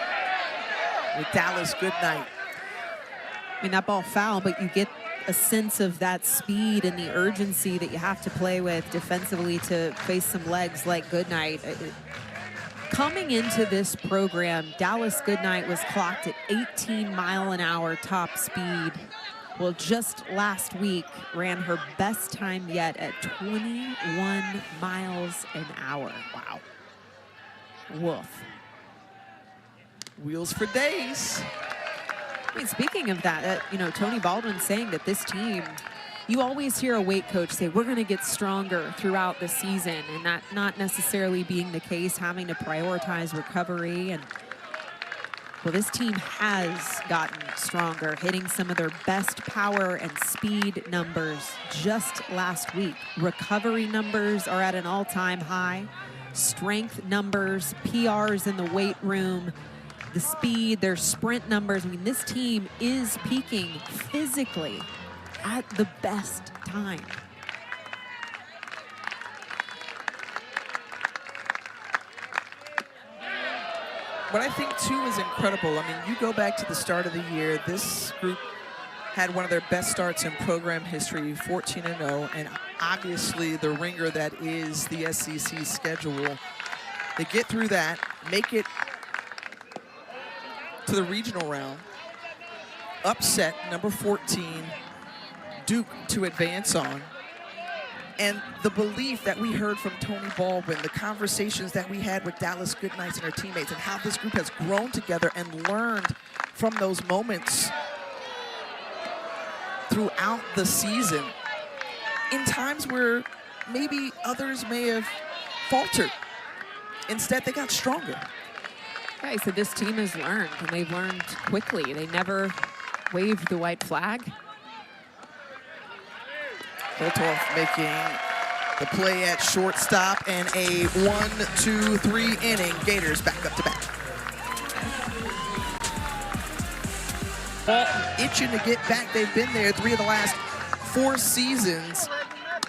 with Dallas Goodnight. I mean, that ball foul, but you get a sense of that speed and the urgency that you have to play with defensively to face some legs like Goodnight. Coming into this program, Dallas Goodnight was clocked at 18-mile-an-hour top speed. Well, just last week ran her best time yet at 21 miles an hour. Wow. Woof. Wheels for days. I mean, speaking of that, you know, Tony Baldwin saying that this team, you always hear a weight coach say, we're going to get stronger throughout the season, and that not necessarily being the case, having to prioritize recovery. And well, this team has gotten stronger, hitting some of their best power and speed numbers just last week. Recovery numbers are at an all-time high. Strength numbers, PRs in the weight room, the speed, their sprint numbers. I mean, this team is peaking physically at the best time. What I think, too, is incredible. I mean, you go back to the start of the year, this group had one of their best starts in program history, 14-0, and obviously the ringer that is the SEC schedule. They get through that, make it to the regional round, upset number 14, Duke, to advance on. And the belief that we heard from Tony Baldwin, the conversations that we had with Dallas Goodnights and her teammates, and how this group has grown together and learned from those moments throughout the season in times where maybe others may have faltered. Instead, they got stronger. Okay, so this team has learned, and they've learned quickly. They never waved the white flag. Holtoff making the play at shortstop, and a 1-2-3 inning. Gators back up to bat. Walton itching to get back. They've been there 3 of the last 4 seasons,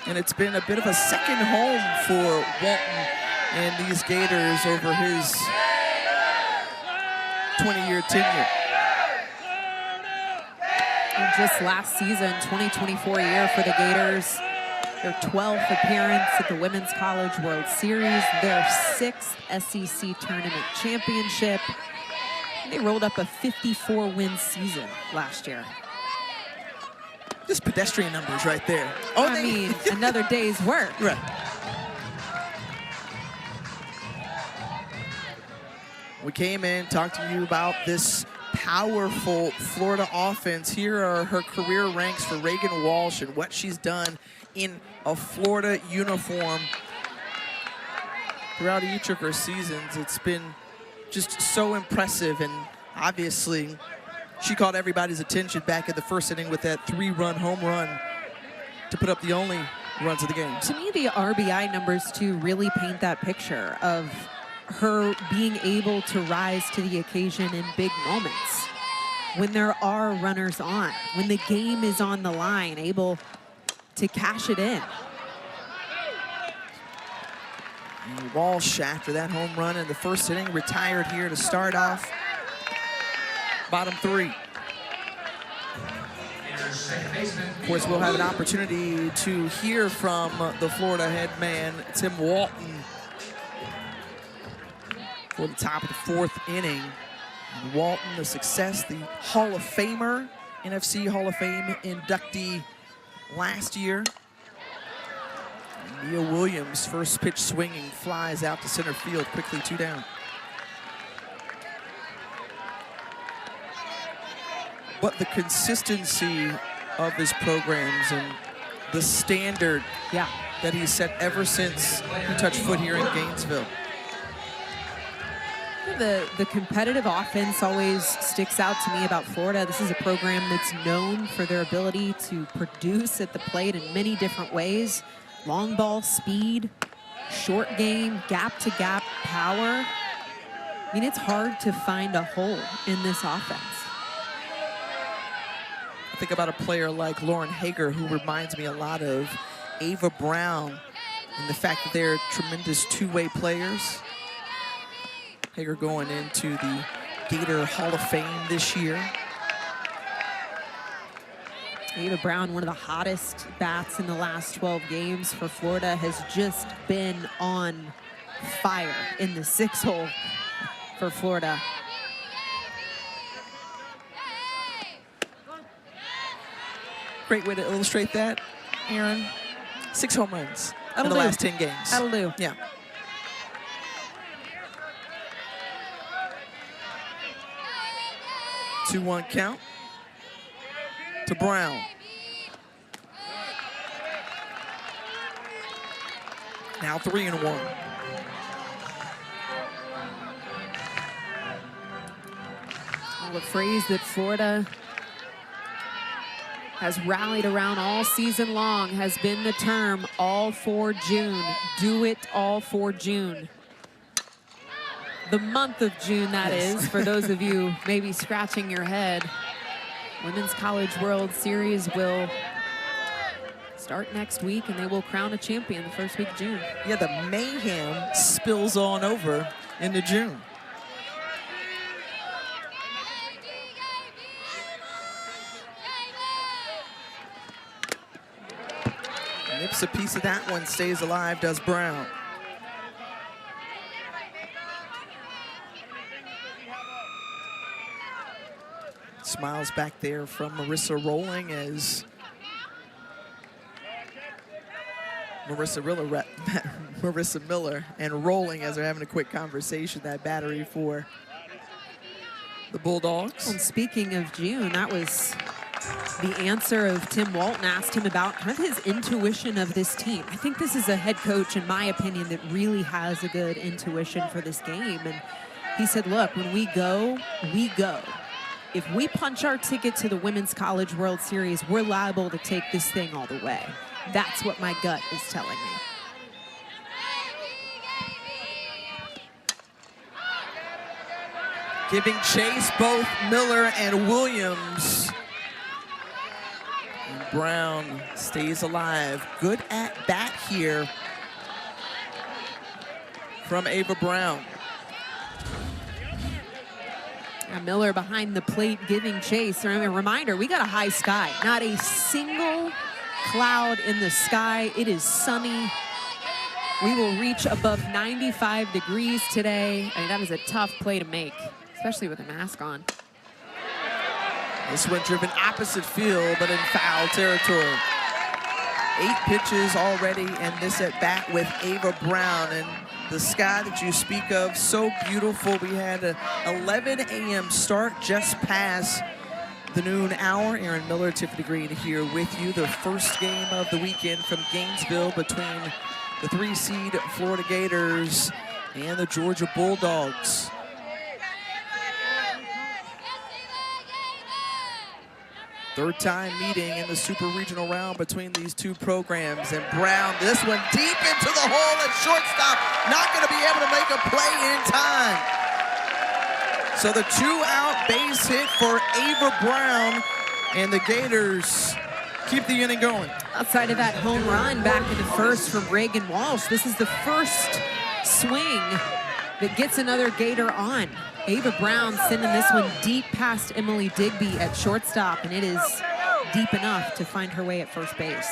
and it's been a bit of a second home for Walton and these Gators over his 20-year tenure. And just last season, 2024 year for the Gators. Their 12th appearance at the Women's College World Series, their 6th SEC Tournament Championship. They rolled up a 54-win season last year. Just pedestrian numbers right there. Oh, I mean, another day's work. Right. We came in, talked to you about this powerful Florida offense. Here are her career ranks for Reagan Walsh and what she's done in a Florida uniform throughout each of her seasons. It's been just so impressive, and obviously she caught everybody's attention back in the first inning with that 3-run home run to put up the only runs of the game. To me, the RBI numbers too really paint that picture of her being able to rise to the occasion in big moments when there are runners on, when the game is on the line, able to cash it in. And Walsh, after that home run in the first inning, retired here to start off bottom 3. Of course, we'll have an opportunity to hear from the Florida head man, Tim Walton, for the top of the 4th inning. And Walton, the success, the Hall of Famer, NFC Hall of Fame inductee last year. Mia Williams, first pitch swinging, flies out to center field, quickly 2 down. But the consistency of his programs and the standard that he's set ever since he touched foot here in Gainesville. The competitive offense always sticks out to me about Florida. This is a program that's known for their ability to produce at the plate in many different ways. Long ball speed, short game, gap-to-gap power. I mean, it's hard to find a hole in this offense. I think about a player like Lauren Hager, who reminds me a lot of Ava Brown, and the fact that they're tremendous two-way players. Hager going into the Gator Hall of Fame this year. Ava Brown, one of the hottest bats in the last 12 games for Florida, has just been on fire in the 6-hole for Florida. Great way to illustrate that, Aaron. 6 home runs in the last 10 games. That'll do. Yeah. Two 2-1 count to Brown. Now 3-1. Well, the phrase that Florida has rallied around all season long has been the term all for June. Do it all for June. The month of June, that is, for those of you maybe scratching your head. Women's College World Series will start next week, and they will crown a champion the first week of June. Yeah, the mayhem spills on over into June. Nips a piece of that one, stays alive, does Brown. Smiles back there from Marissa Rolling as Marissa Miller and Rolling as they're having a quick conversation, that battery for the Bulldogs. And speaking of June, that was the answer of Tim Walton. Asked him about kind of his intuition of this team. I think this is a head coach, in my opinion, that really has a good intuition for this game. And he said, look, when we go, we go. If we punch our ticket to the Women's College World Series, we're liable to take this thing all the way. That's what my gut is telling me. Giving chase, both Miller and Williams. And Brown stays alive. Good at bat here from Ava Brown. Miller behind the plate giving chase. A reminder, we got a high sky. Not a single cloud in the sky. It is sunny. We will reach above 95 degrees today. I mean, that is a tough play to make, especially with a mask on. This one driven opposite field, but in foul territory. 8 pitches already, and this at bat with Ava Brown. And the sky that you speak of, so beautiful. We had a 11 a.m. start just past the noon hour. Aaron Miller, Tiffany Green here with you. The first game of the weekend from Gainesville between the 3-seed Florida Gators and the Georgia Bulldogs. Third time meeting in the super regional round between these two programs. And Brown, this one deep into the hole at shortstop. Not going to be able to make a play in time. So the 2-out base hit for Ava Brown, and the Gators keep the inning going. Outside of that home run back in the first from Reagan Walsh, this is the first swing that gets another Gator on. Ava Brown sending this one deep past Emily Digby at shortstop, and it is deep enough to find her way at first base.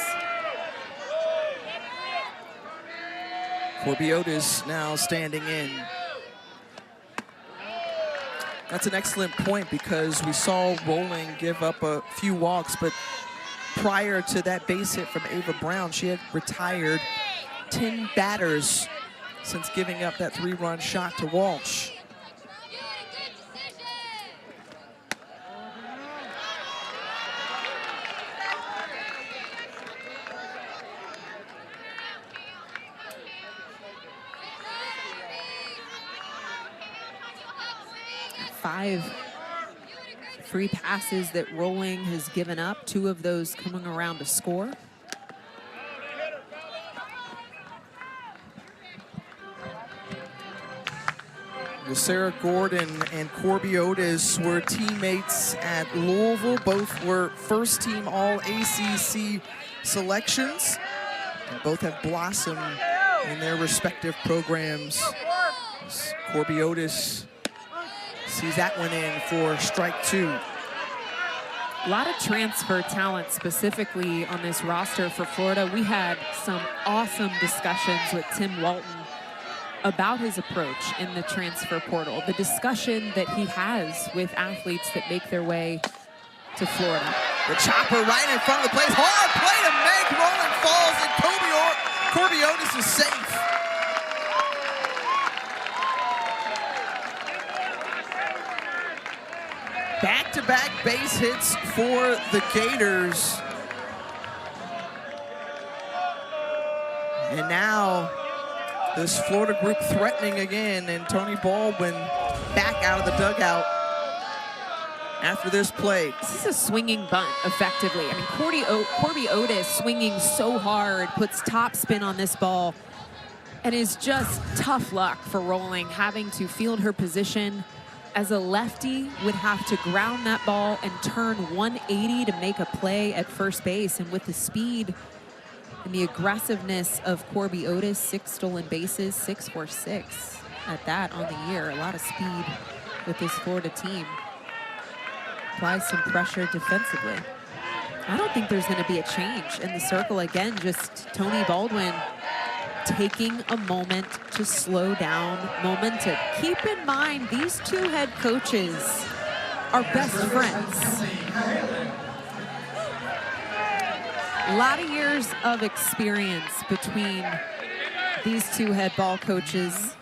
Corby Otis now standing in. That's an excellent point, because we saw Rolling give up a few walks, but prior to that base hit from Ava Brown, she had retired 10 batters since giving up that 3-run shot to Walsh. Five free passes that Rolling has given up, 2 of those coming around to score. Sarah Gordon and Corby Otis were teammates at Louisville. Both were first-team All-ACC selections, and both have blossomed in their respective programs. Corby Otis sees that one in for strike 2. A lot of transfer talent specifically on this roster for Florida. We had some awesome discussions with Tim Walton about his approach in the transfer portal, the discussion that he has with athletes that make their way to Florida. The chopper right in front of the plate. Hard play to make. Rolling falls, and Corby Otis is safe. Back-to-back base hits for the Gators. And now this Florida group threatening again, and Tony Baldwin back out of the dugout after this play. This is a swinging bunt, effectively. I mean, Corby Otis swinging so hard, puts top spin on this ball, and is just tough luck for Rolling, having to field her position as a lefty, would have to ground that ball and turn 180 to make a play at first base. And with the speed and the aggressiveness of Corby Otis, 6 stolen bases, 6 for 6 at that on the year. A lot of speed with this Florida team. Applies some pressure defensively. I don't think there's going to be a change in the circle. Again, just Tony Baldwin taking a moment to slow down momentum. Keep in mind, these 2 head coaches are best friends. A lot of years of experience between these 2 head ball coaches.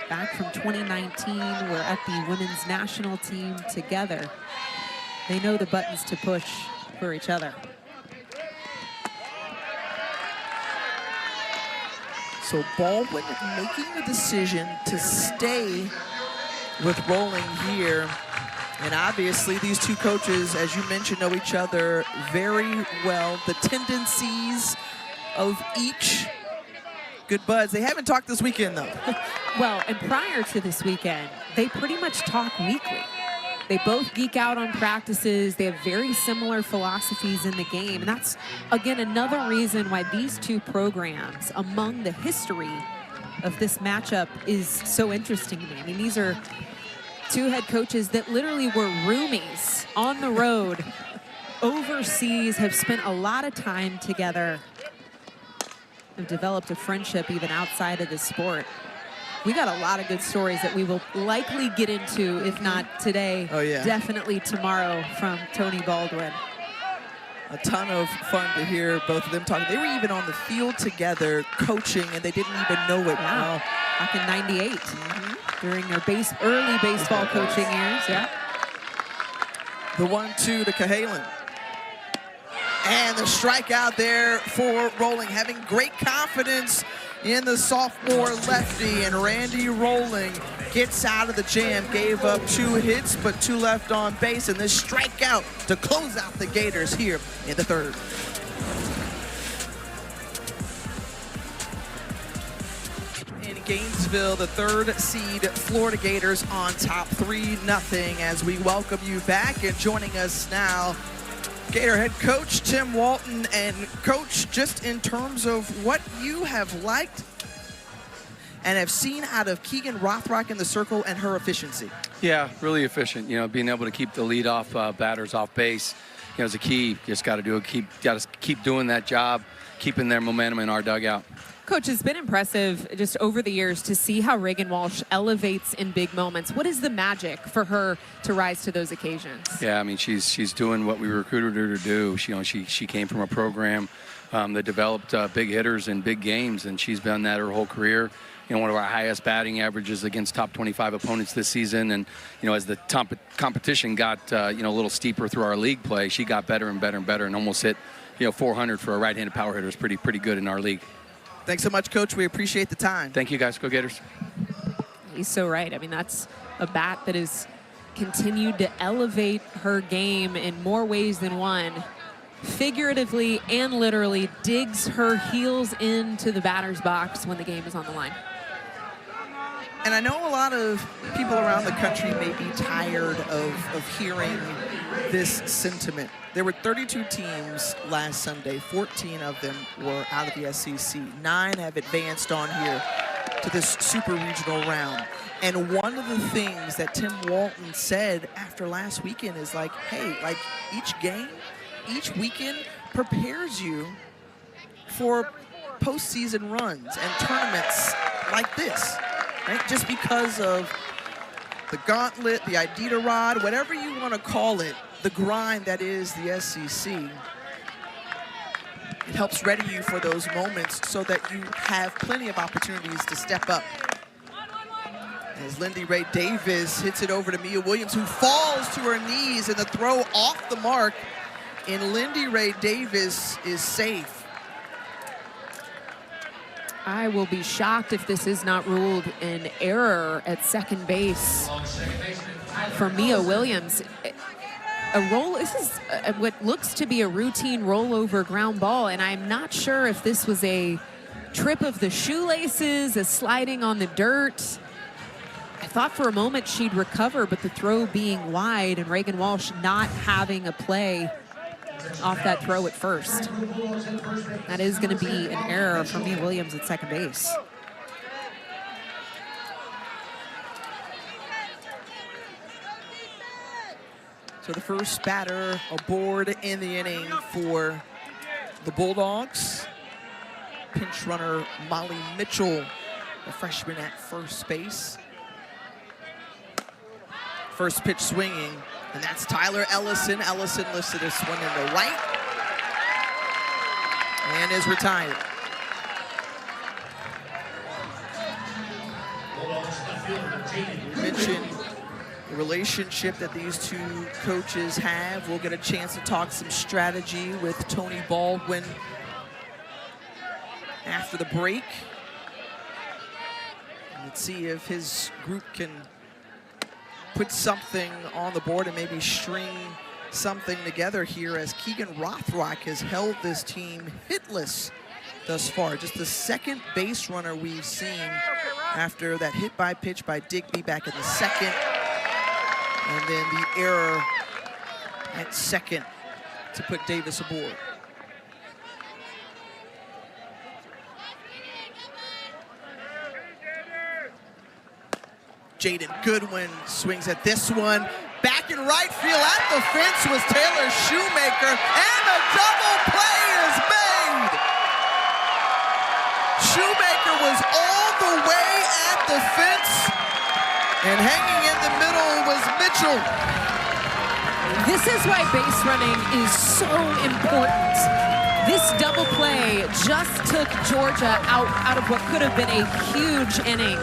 Back from 2019, we're at the women's national team together. They know the buttons to push for each other. So Baldwin making the decision to stay with Rolling here. And obviously these 2 coaches, as you mentioned, know each other very well. The tendencies of each, good buds. They haven't talked this weekend, though. Well, and prior to this weekend, they pretty much talk weekly. They both geek out on practices. They have very similar philosophies in the game. And that's, again, another reason why these 2 programs, among the history of this matchup, is so interesting to me. I mean, these are 2 head coaches that literally were roomies on the road overseas, have spent a lot of time together, have developed a friendship even outside of the sport. We got a lot of good stories that we will likely get into, if not today, definitely tomorrow, from Tony Baldwin. A ton of fun to hear both of them talking. They were even on the field together coaching, and they didn't even know it. Yeah, back in '98, during their early baseball coaching years. Yeah. The 1-2 to Cahalan. And the strikeout there for Rolling, having great confidence in the sophomore lefty, and Randy Rolling gets out of the jam, gave up 2 hits, but 2 left on base, and this strikeout to close out the Gators here in the 3rd. In Gainesville, the 3rd seed Florida Gators on top 3-0 as we welcome you back, and joining us now, Gator head coach Tim Walton. And coach, just in terms of what you have liked and have seen out of Keegan Rothrock in the circle and her efficiency. Yeah, really efficient. You know, being able to keep the lead-off batters off base, you know, is a key. You just got to do it. Got to keep doing that job, keeping their momentum in our dugout. Coach, it's been impressive just over the years to see how Reagan Walsh elevates in big moments. What is the magic for her to rise to those occasions? Yeah, I mean, she's doing what we recruited her to do. She came from a program that developed big hitters in big games, and she's done that her whole career. You know, one of our highest batting averages against top 25 opponents this season. And, you know, as the competition got, a little steeper through our league play, she got better and better and better, and almost hit, 400 for a right-handed power hitter. Is pretty good in our league. Thanks so much, Coach. We appreciate the time. Thank you, guys. Go Gators. He's so right. I mean, that's a bat that has continued to elevate her game in more ways than one. Figuratively and literally digs her heels into the batter's box when the game is on the line. And I know a lot of people around the country may be tired of hearing this sentiment. There were 32 teams last Sunday. 14 of them were out of the SEC. 9 have advanced on here to this super regional round. And one of the things that Tim Walton said after last weekend is like, hey, like each game, each weekend prepares you for postseason runs and tournaments like this, right? Just because of the gauntlet, the Iditarod, whatever you want to call it, the grind that is the SEC. It helps ready you for those moments so that you have plenty of opportunities to step up. As Lindy Ray Davis hits it over to Mia Williams, who falls to her knees, and the throw off the mark, and Lindy Ray Davis is safe. I will be shocked if this is not ruled an error at second base for Mia Williams. This is what looks to be a routine rollover ground ball, and I'm not sure if this was a trip of the shoelaces, a sliding on the dirt. I thought for a moment she'd recover, but the throw being wide and Reagan Walsh not having a play off that throw at first. That is going to be an error for Mia Williams at second base. So the first batter aboard in the inning for the Bulldogs. Pinch runner Molly Mitchell, a freshman at first base. First pitch swinging, and that's Tyler Ellison. Ellison lifted this one in the right and is retired. We mentioned the relationship that these two coaches have. We'll get a chance to talk some strategy with Tony Baldwin after the break. Let's see if his group can put something on the board and maybe string something together here, as Keegan Rothrock has held this team hitless thus far. Just the second base runner we've seen after that hit by pitch by Digby back in the second. And then the error at second to put Davis aboard. Jaden Goodwin swings at this one. Back in right field at the fence was Taylor Shoemaker, and a double play is made. Shoemaker was all the way at the fence, and hanging in the middle was Mitchell. This is why base running is so important. This double play just took Georgia out of what could have been a huge inning.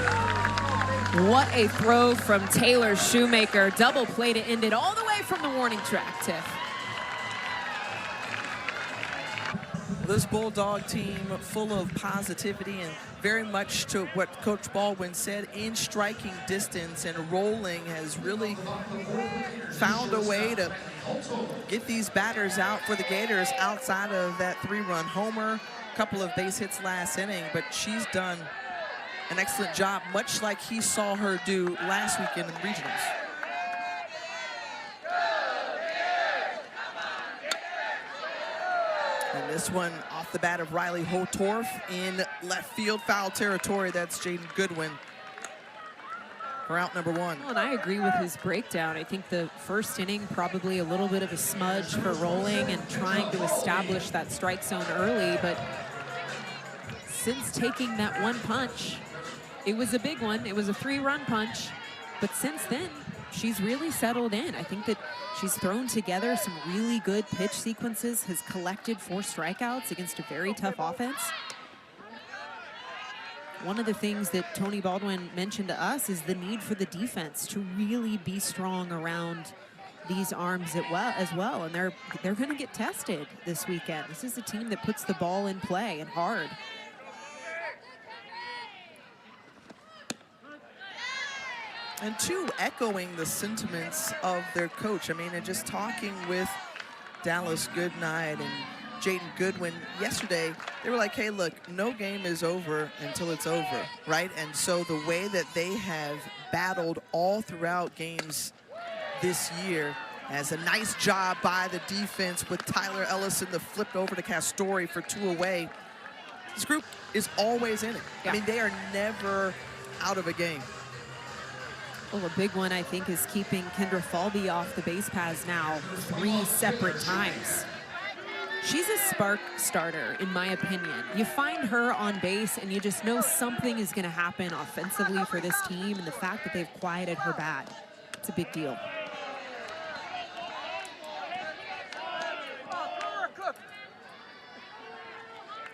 What a throw from Taylor Shoemaker. Double play to end it all the way from the warning track, Tiff. This Bulldog team full of positivity and very much to what Coach Baldwin said, in striking distance and rolling, has really found a way to get these batters out for the Gators outside of that 3-run homer, a couple of base hits last inning, but she's done an excellent job, much like he saw her do last weekend in the regionals. And this one off the bat of Riley Hotorf in left field, foul territory. That's Jaden Goodwin for out number 1. Well, and I agree with his breakdown. I think the first inning, probably a little bit of a smudge for rolling and trying to establish that strike zone early, but since taking that one punch, it was a big one. It was a 3-run punch, but since then, she's really settled in. I think that she's thrown together some really good pitch sequences, has collected 4 strikeouts against a very tough offense. One of the things that Tony Baldwin mentioned to us is the need for the defense to really be strong around these arms as well. And they're going to get tested this weekend. This is a team that puts the ball in play and hard. And two, echoing the sentiments of their coach. I mean, and just talking with Dallas Goodnight and Jaden Goodwin yesterday, they were like, hey, look, no game is over until it's over, right? And so the way that they have battled all throughout games this year, as a nice job by the defense with Tyler Ellison that flipped over to Castori for 2 away. This group is always in it. Yeah. I mean, they are never out of a game. Well, a big one, I think, is keeping Kendra Falby off the base paths now 3 separate times. She's a spark starter, in my opinion. You find her on base, and you just know something is going to happen offensively for this team, and the fact that they've quieted her bat, it's a big deal.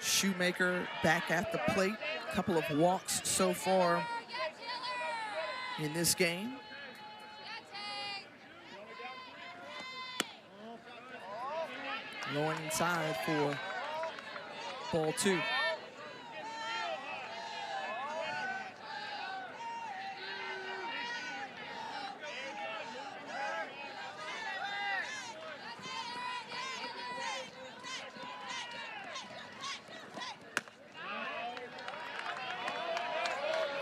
Shoemaker back at the plate. A couple of walks so far in this game. Going inside for ball 2.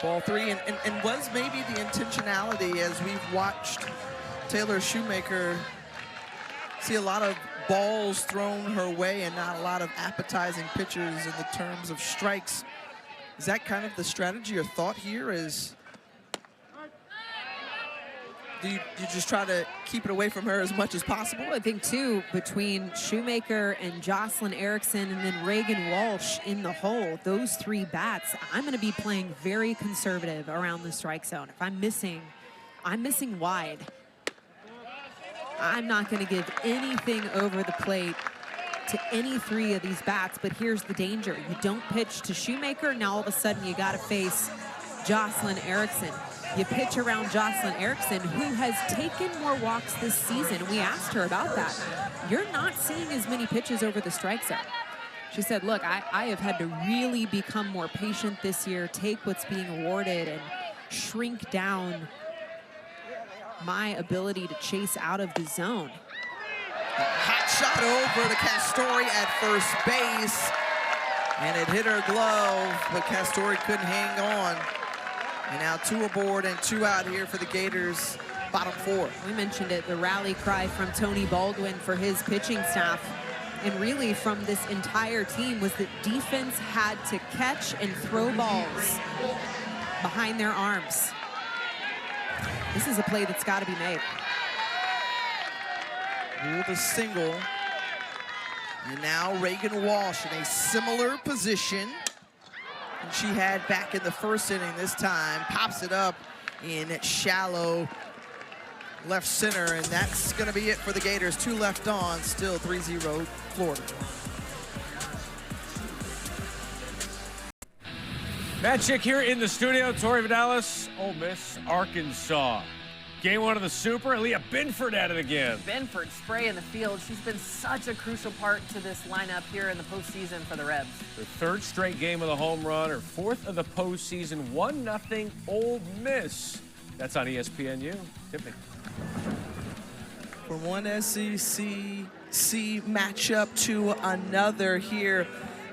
Ball 3, and was maybe the intentionality as we've watched Taylor Shoemaker see a lot of balls thrown her way and not a lot of appetizing pitches in the terms of strikes. Is that kind of the strategy or thought here? Is do you just try to keep it away from her as much as possible? I think, too, between Shoemaker and Jocelyn Erickson and then Reagan Walsh in the hole, those 3 bats, I'm going to be playing very conservative around the strike zone. If I'm missing wide. I'm not going to give anything over the plate to any 3 of these bats, but here's the danger. You don't pitch to Shoemaker, now all of a sudden you got to face Jocelyn Erickson. You pitch around Jocelyn Erickson, who has taken more walks this season. We asked her about that. You're not seeing as many pitches over the strike zone. She said, look, I have had to really become more patient this year, take what's being awarded and shrink down my ability to chase out of the zone. Hot shot over to Castori at first base, and it hit her glove, but Castori couldn't hang on. And now 2 aboard and 2 out here for the Gators, bottom 4. We mentioned it, the rally cry from Tony Baldwin for his pitching staff, and really from this entire team, was that defense had to catch and throw balls behind their arms. This is a play that's got to be made. ruled a single. And now Reagan Walsh in a similar position than she had back in the first inning this time. Pops it up in shallow left center, and that's going to be it for the Gators. 2 left on, still 3-0 Florida. Matt Chick here in the studio. Tori Vidalis, Ole Miss, Arkansas. Game 1 of the Super. Leah Binford at it again. Binford spray in the field. She's been such a crucial part to this lineup here in the postseason for the Rebs. Her 3rd straight game of the home run, her 4th of the postseason. 1-0 Ole Miss. That's on ESPNU. Tiffany. From one SEC matchup to another here.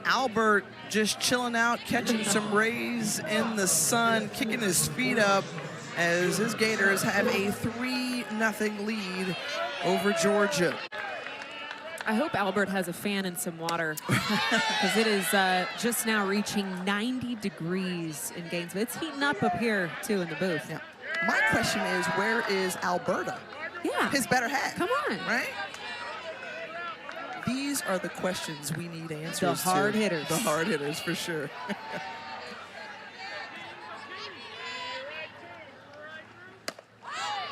Albert just chilling out, catching some rays in the sun, kicking his feet up as his Gators have a 3-0 lead over Georgia. I hope Albert has a fan and some water because it is just now reaching 90 degrees in Gainesville. It's heating up here, too, in the booth. Yeah. My question is, where is Alberta? Yeah. His better half. Come on. Right? These are the questions we need answers The hard to. hitters. The hard hitters, for sure.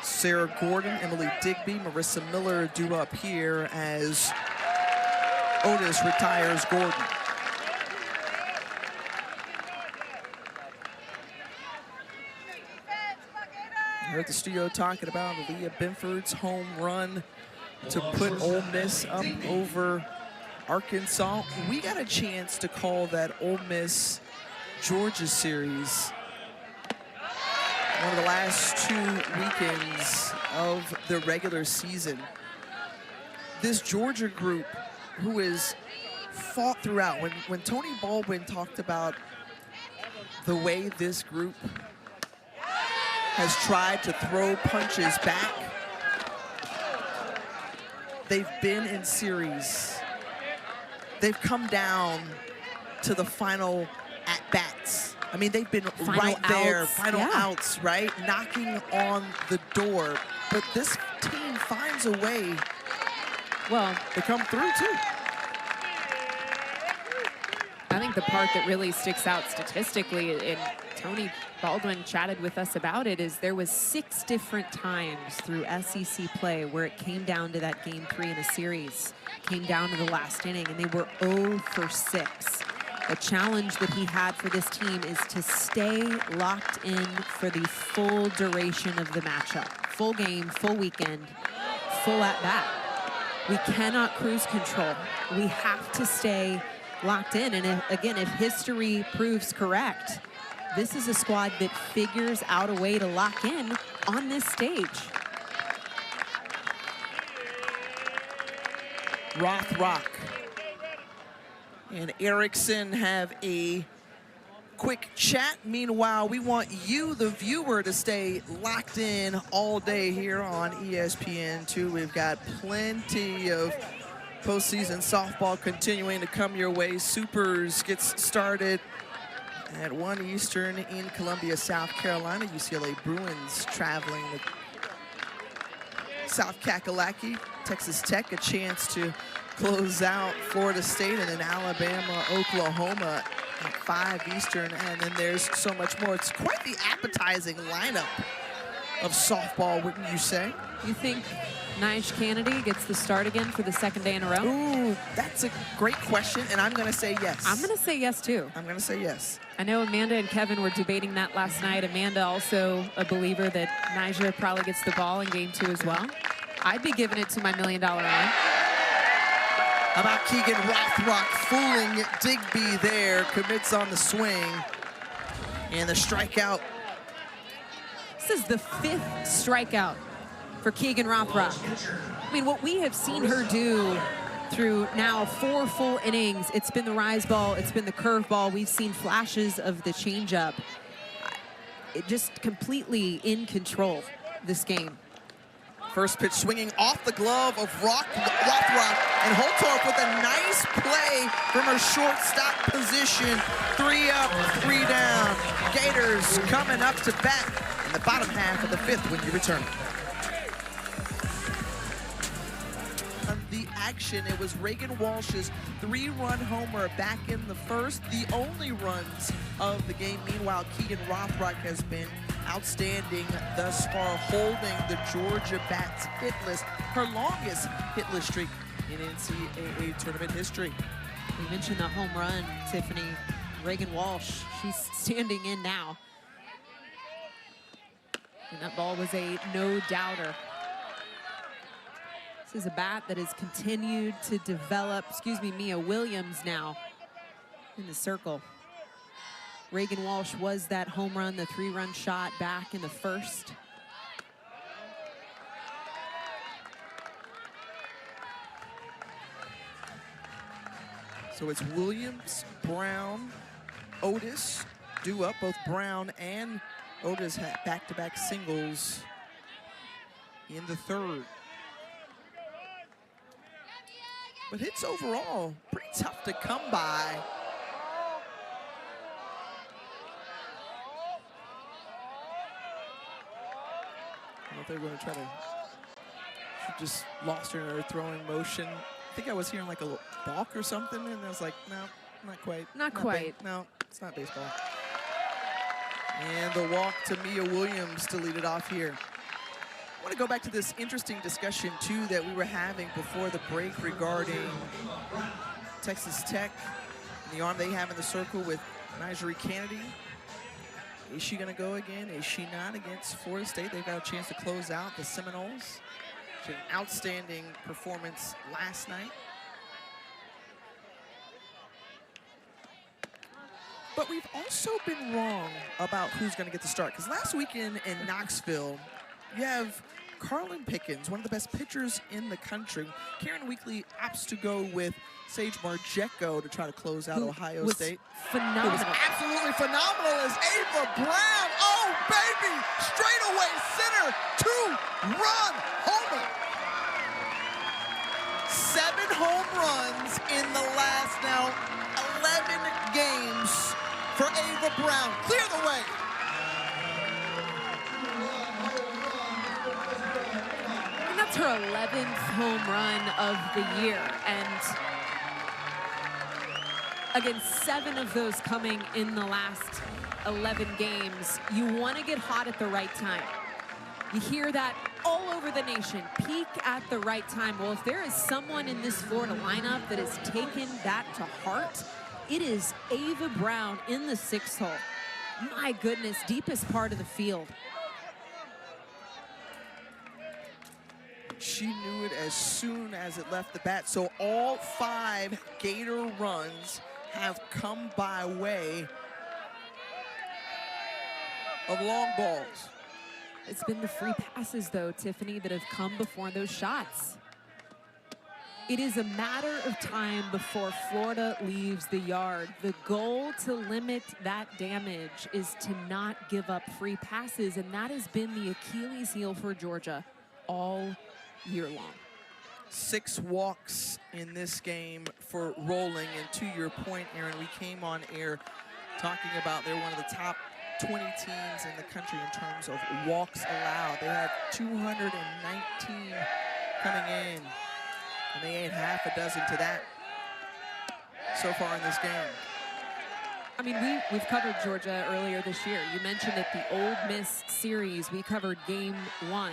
Sarah Gordon, Emily Digby, Marissa Miller due up here as Otis retires Gordon. I heard the studio talking about Leah Binford's home run to put Ole Miss up over Arkansas. We got a chance to call that Ole Miss Georgia series one of the last 2 weekends of the regular season. This Georgia group who has fought throughout. When Tony Baldwin talked about the way this group has tried to throw punches back, they've been in series. They've come down to the final at-bats. I mean, they've been right there, final outs, right? Knocking on the door. But this team finds a way to come through, too. I think the part that really sticks out statistically, and Tony Baldwin chatted with us about it, is there was 6 different times through SEC play where it came down to that game 3 in a series, came down to the last inning, and they were 0 for 6. The challenge that he had for this team is to stay locked in for the full duration of the matchup. Full game, full weekend, full at bat. We cannot cruise control. We have to stay locked in. And if history proves correct, this is a squad that figures out a way to lock in on this stage. Rothrock and Erickson have a quick chat. Meanwhile, we want you, the viewer, to stay locked in all day here on ESPN2. We've got plenty of postseason softball continuing to come your way. Supers gets started at 1 Eastern in Columbia, South Carolina. UCLA Bruins traveling to South Kakalaki. Texas Tech a chance to close out Florida State, and then Alabama, Oklahoma at 5 Eastern, and then there's so much more. It's quite the appetizing lineup of softball, wouldn't you say? You think Nyge Kennedy gets the start again for the 2nd day in a row? Ooh, that's a great question, and I'm going to say yes. I'm going to say yes, too. I'm going to say yes. I know Amanda and Kevin were debating that last night. Amanda also a believer that Nyge probably gets the ball in game 2 as well. I'd be giving it to my $1 million line. How about Keegan Rothrock fooling Digby there, commits on the swing, and the strikeout. This is the 5th strikeout for Keegan Rothrock. I mean, what we have seen her do through now 4 full innings, it's been the rise ball, it's been the curve ball, we've seen flashes of the changeup. It just completely in control this game. First pitch swinging off the glove of Rothrock, and Holtorf with a nice play from her shortstop position. 3 up, 3 down. Gators coming up to bat in the bottom half of the 5th when you return. action. It was Reagan Walsh's 3-run homer back in the first, the only runs of the game. Meanwhile, Keegan Rothrock has been outstanding thus far, holding the Georgia Bats hitless, her longest hitless streak in NCAA tournament history. We mentioned the home run, Tiffany. Reagan Walsh, she's standing in now. And that ball was a no-doubter. This is a bat that has continued to develop. Mia Williams now in the circle. Reagan Walsh was that home run, the 3-run shot back in the first. So it's Williams, Brown, Otis due up. Both Brown and Otis had back-to-back singles in the third. But hits overall, pretty tough to come by. I don't know if they're going to try to, she just lost her in her throwing motion. I think I was hearing like a balk or something, and I was like, no, not quite. Not quite. No, it's not baseball. And the walk to Mia Williams to lead it off here. I want to go back to this interesting discussion, too, that we were having before the break regarding Texas Tech and the arm they have in the circle with Nigeri Kennedy. Is she going to go again? Is she not against Florida State? They've got a chance to close out the Seminoles. She had an outstanding performance last night. But we've also been wrong about who's going to get the start. Because last weekend in Knoxville, you have Carlin Pickens, one of the best pitchers in the country. Karen Weekly opts to go with Sage Marjeko to try to close out Ohio State. Phenomenal. It was absolutely phenomenal as Ava Brown, oh baby, straightaway center, 2-run homer. 7 home runs in the last now 11 games for Ava Brown. Clear the way. And that's her 11th home run of the year. And again, 7 of those coming in the last 11 games. You want to get hot at the right time. You hear that all over the nation, peak at the right time. Well, if there is someone in this Florida lineup that has taken that to heart, it is Ava Brown in the 6th hole. My goodness, deepest part of the field. She knew it as soon as it left the bat. So all 5 Gator runs have come by way of long balls. It's been the free passes, though, Tiffany, that have come before those shots. It is a matter of time before Florida leaves the yard. The goal to limit that damage is to not give up free passes, and that has been the Achilles heel for Georgia all year long. 6 walks in this game for Rolling, and to your point, Aaron, we came on air talking about they're one of the top 20 teams in the country in terms of walks allowed. They have 219 coming in, and they ain't half a dozen to that so far in this game. I mean, we've covered Georgia earlier this year. You mentioned at the Ole Miss series, we covered game 1.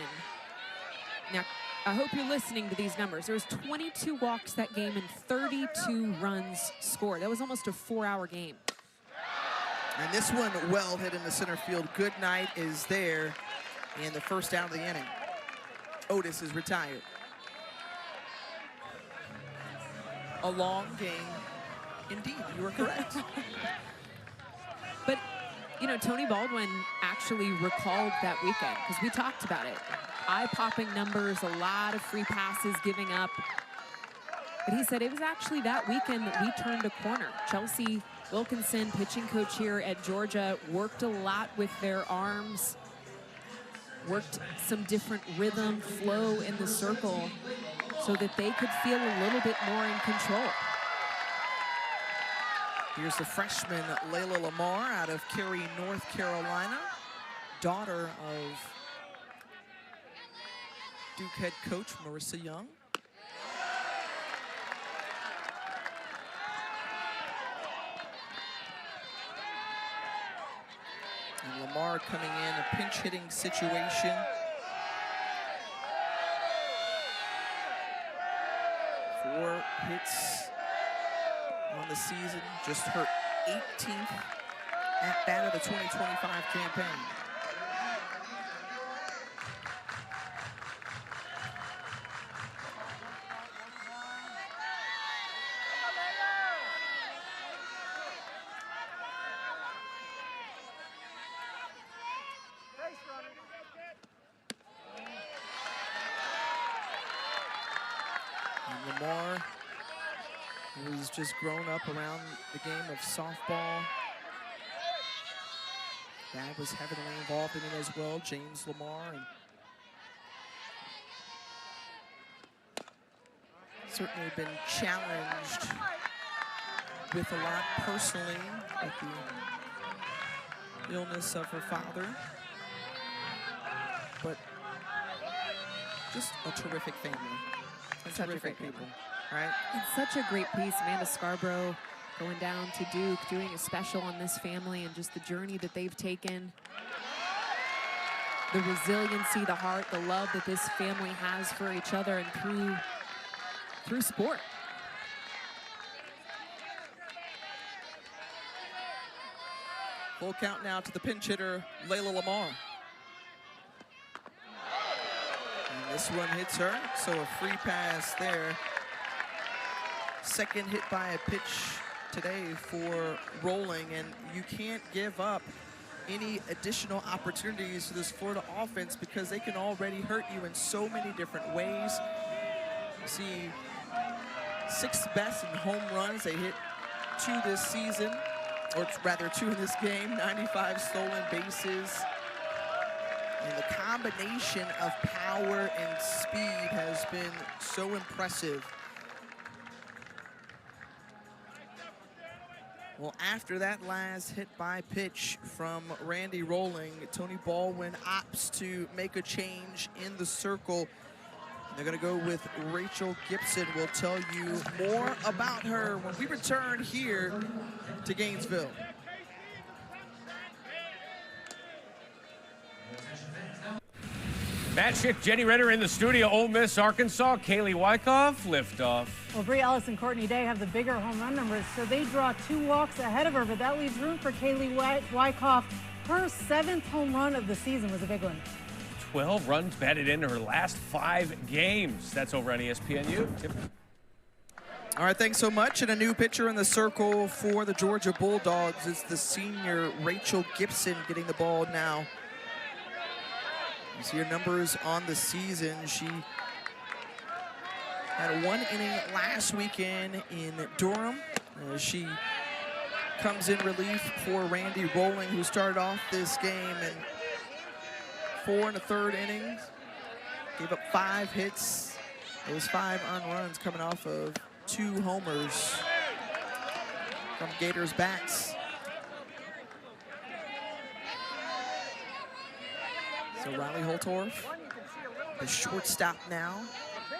Now, I hope you're listening to these numbers. There was 22 walks that game and 32 runs scored. That was almost a 4-hour game. And this one well hit in the center field. Good night is there in the first out of the inning. Otis is retired. A long game indeed, you are correct. But, you know, Tony Baldwin actually recalled that weekend because we talked about it. Eye-popping numbers, a lot of free passes giving up. But he said it was actually that weekend that we turned a corner. Chelsea Wilkinson, pitching coach here at Georgia, worked a lot with their arms, worked some different rhythm, flow in the circle so that they could feel a little bit more in control. Here's the freshman Layla Lamar out of Cary, North Carolina, daughter of Duke head coach Marissa Young. Lamar coming in, a pinch hitting situation. 4 hits on the season, just her 18th at bat of the 2025 campaign. And Lamar, who's just grown up around the game of softball. Dad was heavily involved in it as well, James Lamar. And certainly been challenged with a lot personally with the illness of her father. But just a terrific family. Such Terrific people, right? It's such a great piece. Amanda Scarborough going down to Duke, doing a special on this family and just the journey that they've taken. The resiliency, the heart, the love that this family has for each other and through sport. Full count now to the pinch hitter, Layla Lamar. And this one hits her, so a free pass there. Second hit by a pitch today for Rolling, and you can't give up any additional opportunities to this Florida offense because they can already hurt you in so many different ways. You see 6th best in home runs. They hit 2 this season, or rather 2 in this game, 95 stolen bases. And the combination of power and speed has been so impressive. Well, after that last hit by pitch from Randy Rolling, Tony Baldwin opts to make a change in the circle. And they're going to go with Rachel Gibson. We'll tell you more about her when we return here to Gainesville. Matt Schick, Jenny Ritter in the studio. Ole Miss, Arkansas, Kaylee Wyckoff, liftoff. Well, Bree Ellis and Courtney Day have the bigger home run numbers, so they draw 2 walks ahead of her, but that leaves room for Kaylee Wyckoff. Her 7th home run of the season was a big one. 12 runs batted in her last 5 games. That's over on ESPNU. All right, thanks so much. And a new pitcher in the circle for the Georgia Bulldogs is the senior Rachel Gibson getting the ball now. You see her numbers on the season. She had 1 inning last weekend in Durham. She comes in relief for Randy Rolling, who started off this game in 4 1/3 innings. Gave up 5 hits. Those 5 earned runs coming off of 2 homers from Gators bats. So Riley Holtorf, the shortstop now.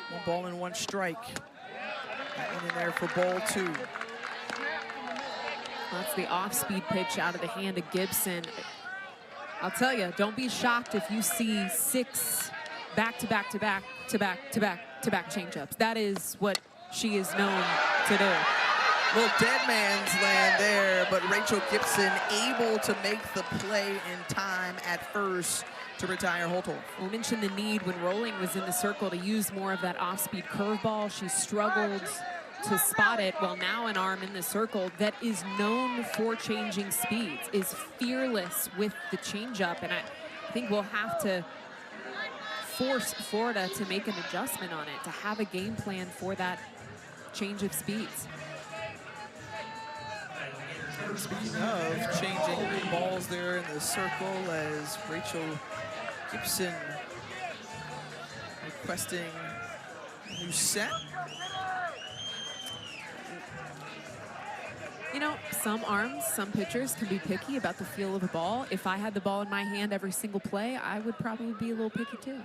1 ball and 1 strike. That one in there for ball 2. That's the off-speed pitch out of the hand of Gibson. I'll tell you, don't be shocked if you see 6 back-to-back changeups. That is what she is known to do. Little dead man's land there, but Rachel Gibson able to make the play in time at first to retire Holtorf. We mentioned the need when Rolling was in the circle to use more of that off-speed curveball. She struggled to spot it. Well, now an arm in the circle that is known for changing speeds, is fearless with the changeup, and I think we'll have to force Florida to make an adjustment on it, to have a game plan for that change of speeds. Speaking of changing balls there in the circle, as Rachel Gibson requesting a new set. You know, some arms, some pitchers can be picky about the feel of a ball. If I had the ball in my hand every single play, I would probably be a little picky too.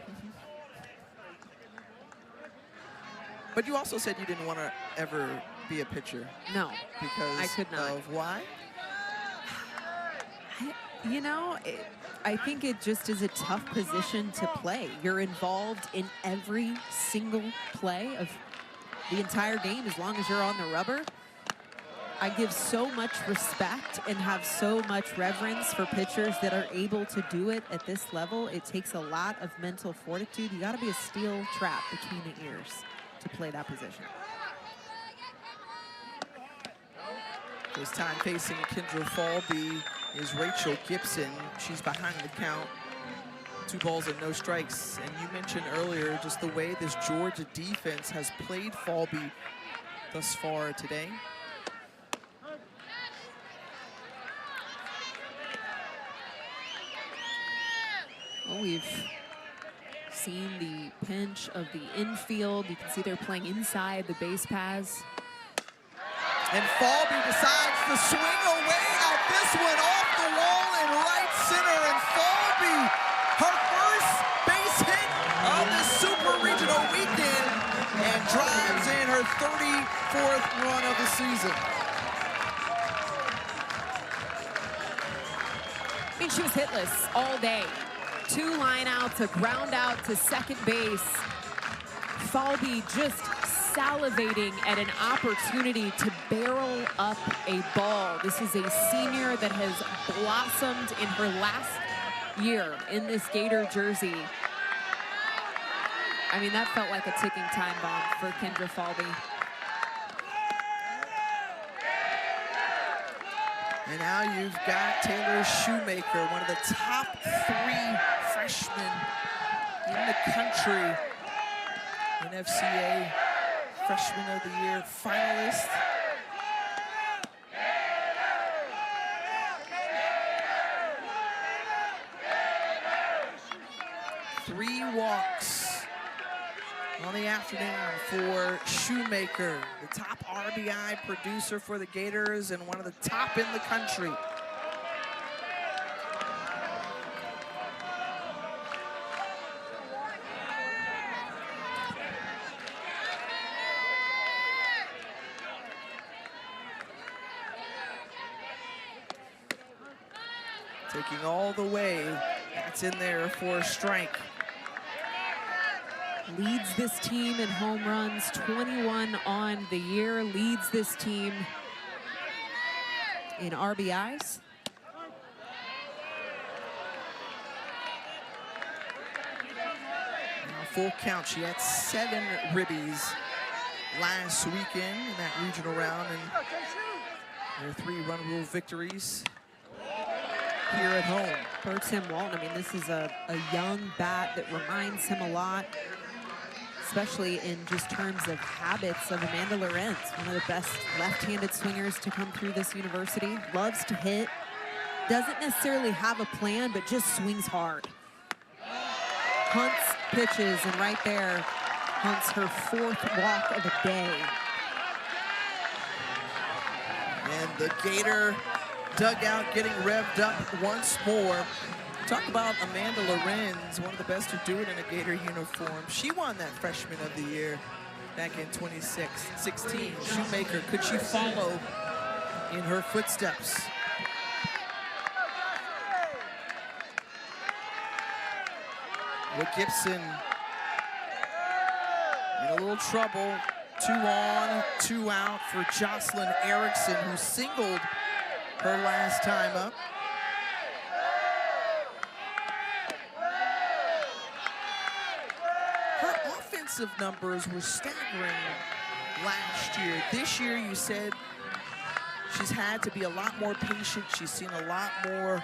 But you also said you didn't want to ever be a pitcher. No, Because I could not. of why? You know, I think it just is a tough position to play. You're involved in every single play of the entire game as long as you're on the rubber. I give so much respect and have so much reverence for pitchers that are able to do it at this level. It takes a lot of mental fortitude. You got to be a steel trap between the ears to play that position. This time facing Kendra Falby is Rachel Gibson. She's behind the count. 2 balls and no strikes. And you mentioned earlier just the way this Georgia defense has played Falby thus far today. Well, we've seen the pinch of the infield. You can see they're playing inside the base paths. And Falby decides to swing away out this one off the wall in right center. And Falby, her first base hit of the Super Regional weekend, and drives in her 34th run of the season. I mean, she was hitless all day. 2 line outs, a ground out to second base. Falby just salivating at an opportunity to barrel up a ball. This is a senior that has blossomed in her last year in this Gator jersey. I mean, that felt like a ticking time bomb for Kendra Falby. And now you've got Taylor Shoemaker, one of the top 3 freshmen in the country. NFCA Freshman of the Year finalist. Three walks on the afternoon for Shoemaker, the top RBI producer for the Gators and one of the top in the country. Taking all the way, that's in there for a strike. Leads this team in home runs, 21 on the year. Leads this team in RBIs. Now full count, she had 7 ribbies last weekend in that regional round, and their 3 run rule victories here at home. For Tim Walton, I mean, this is a young bat that reminds him a lot, especially in just terms of habits, of Amanda Lorenz, one of the best left-handed swingers to come through this university. Loves to hit, doesn't necessarily have a plan, but just swings hard. Hunts pitches, and right there, hunts her 4th walk of the day. And the Gator dugout getting revved up once more. Talk about Amanda Lorenz, one of the best to do it in a Gator uniform. She won that Freshman of the Year back in 2016. Shoemaker, could she follow in her footsteps? With Gibson in a little trouble. 2 on, 2 out for Jocelyn Erickson, who singled her last time up. Her offensive numbers were staggering last year. This year, you said she's had to be a lot more patient. She's seen a lot more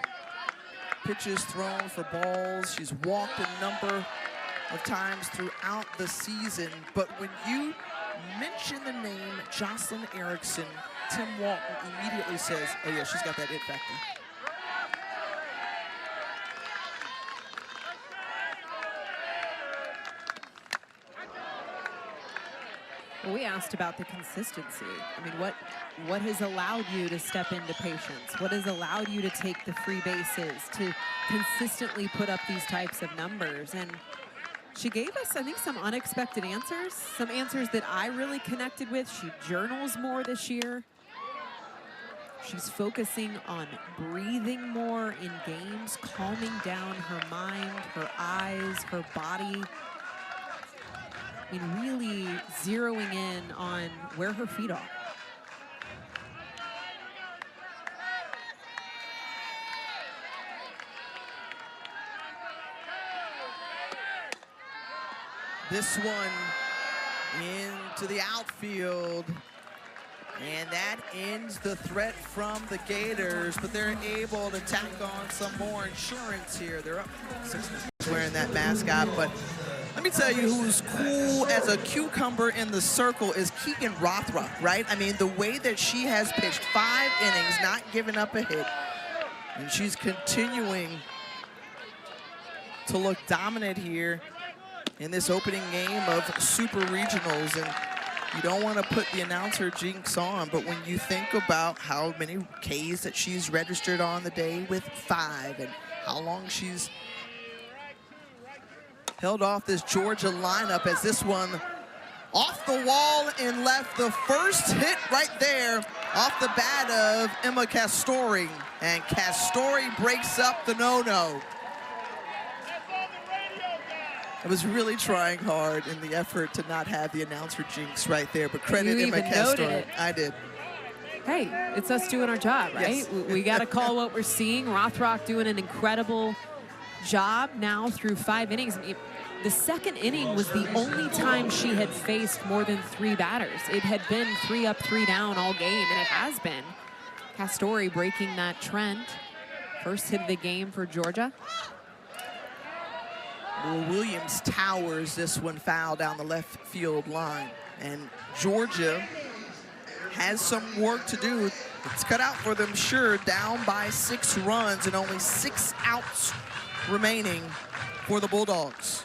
pitches thrown for balls. She's walked a number of times throughout the season. But when you mention the name Jocelyn Erickson, Tim Walton immediately says, oh yeah, she's got that it factor. Well, we asked about the consistency. I mean, what has allowed you to step into patience? What has allowed you to take the free bases, to consistently put up these types of numbers? And she gave us, I think, some unexpected answers, some answers that I really connected with. She journals more this year. She's focusing on breathing more in games, calming down her mind, her eyes, her body. I mean, really zeroing in on where her feet are. This one into the outfield. And that ends the threat from the Gators, but they're able to tack on some more insurance here. They're up 6 wearing that mascot, but let me tell you who's cool as a cucumber in the circle is Keegan Rothrock, right? I mean, the way that she has pitched 5 innings, not giving up a hit, and she's continuing to look dominant here in this opening game of Super Regionals. And you don't want to put the announcer jinx on, but when you think about how many Ks that she's registered on the day with 5 and how long she's held off this Georgia lineup, as this one off the wall and left, the first hit right there off the bat of Emma Castori, and Castori breaks up the no-no. I was really trying hard in the effort to not have the announcer jinx right there, but credit Emma Castori. I did. Hey, it's us doing our job, right? Yes. We got to call what we're seeing. Rothrock doing an incredible job now through 5 innings. I mean, the second inning was the only time she had faced more than 3 batters. It had been 3 up, 3 down all game, and it has been. Castori breaking that trend. First hit of the game for Georgia. Well, Williams towers this one foul down the left field line. And Georgia has some work to do. It's cut out for them, sure, down by 6 runs and only 6 outs remaining for the Bulldogs.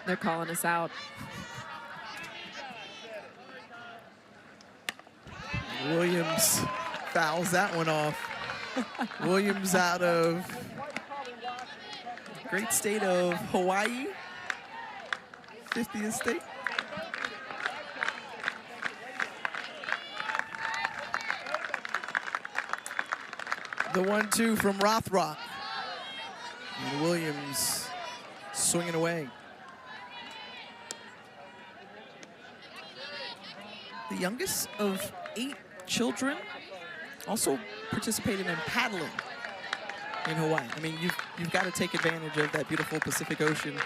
They're calling us out. Williams fouls that one off. Williams out of great state of Hawaii, 50th state. The 1-2 from Rothrock. And Williams swinging away. The youngest of 8 children also participated in paddling in Hawaii. I mean, you've got to take advantage of that beautiful Pacific Ocean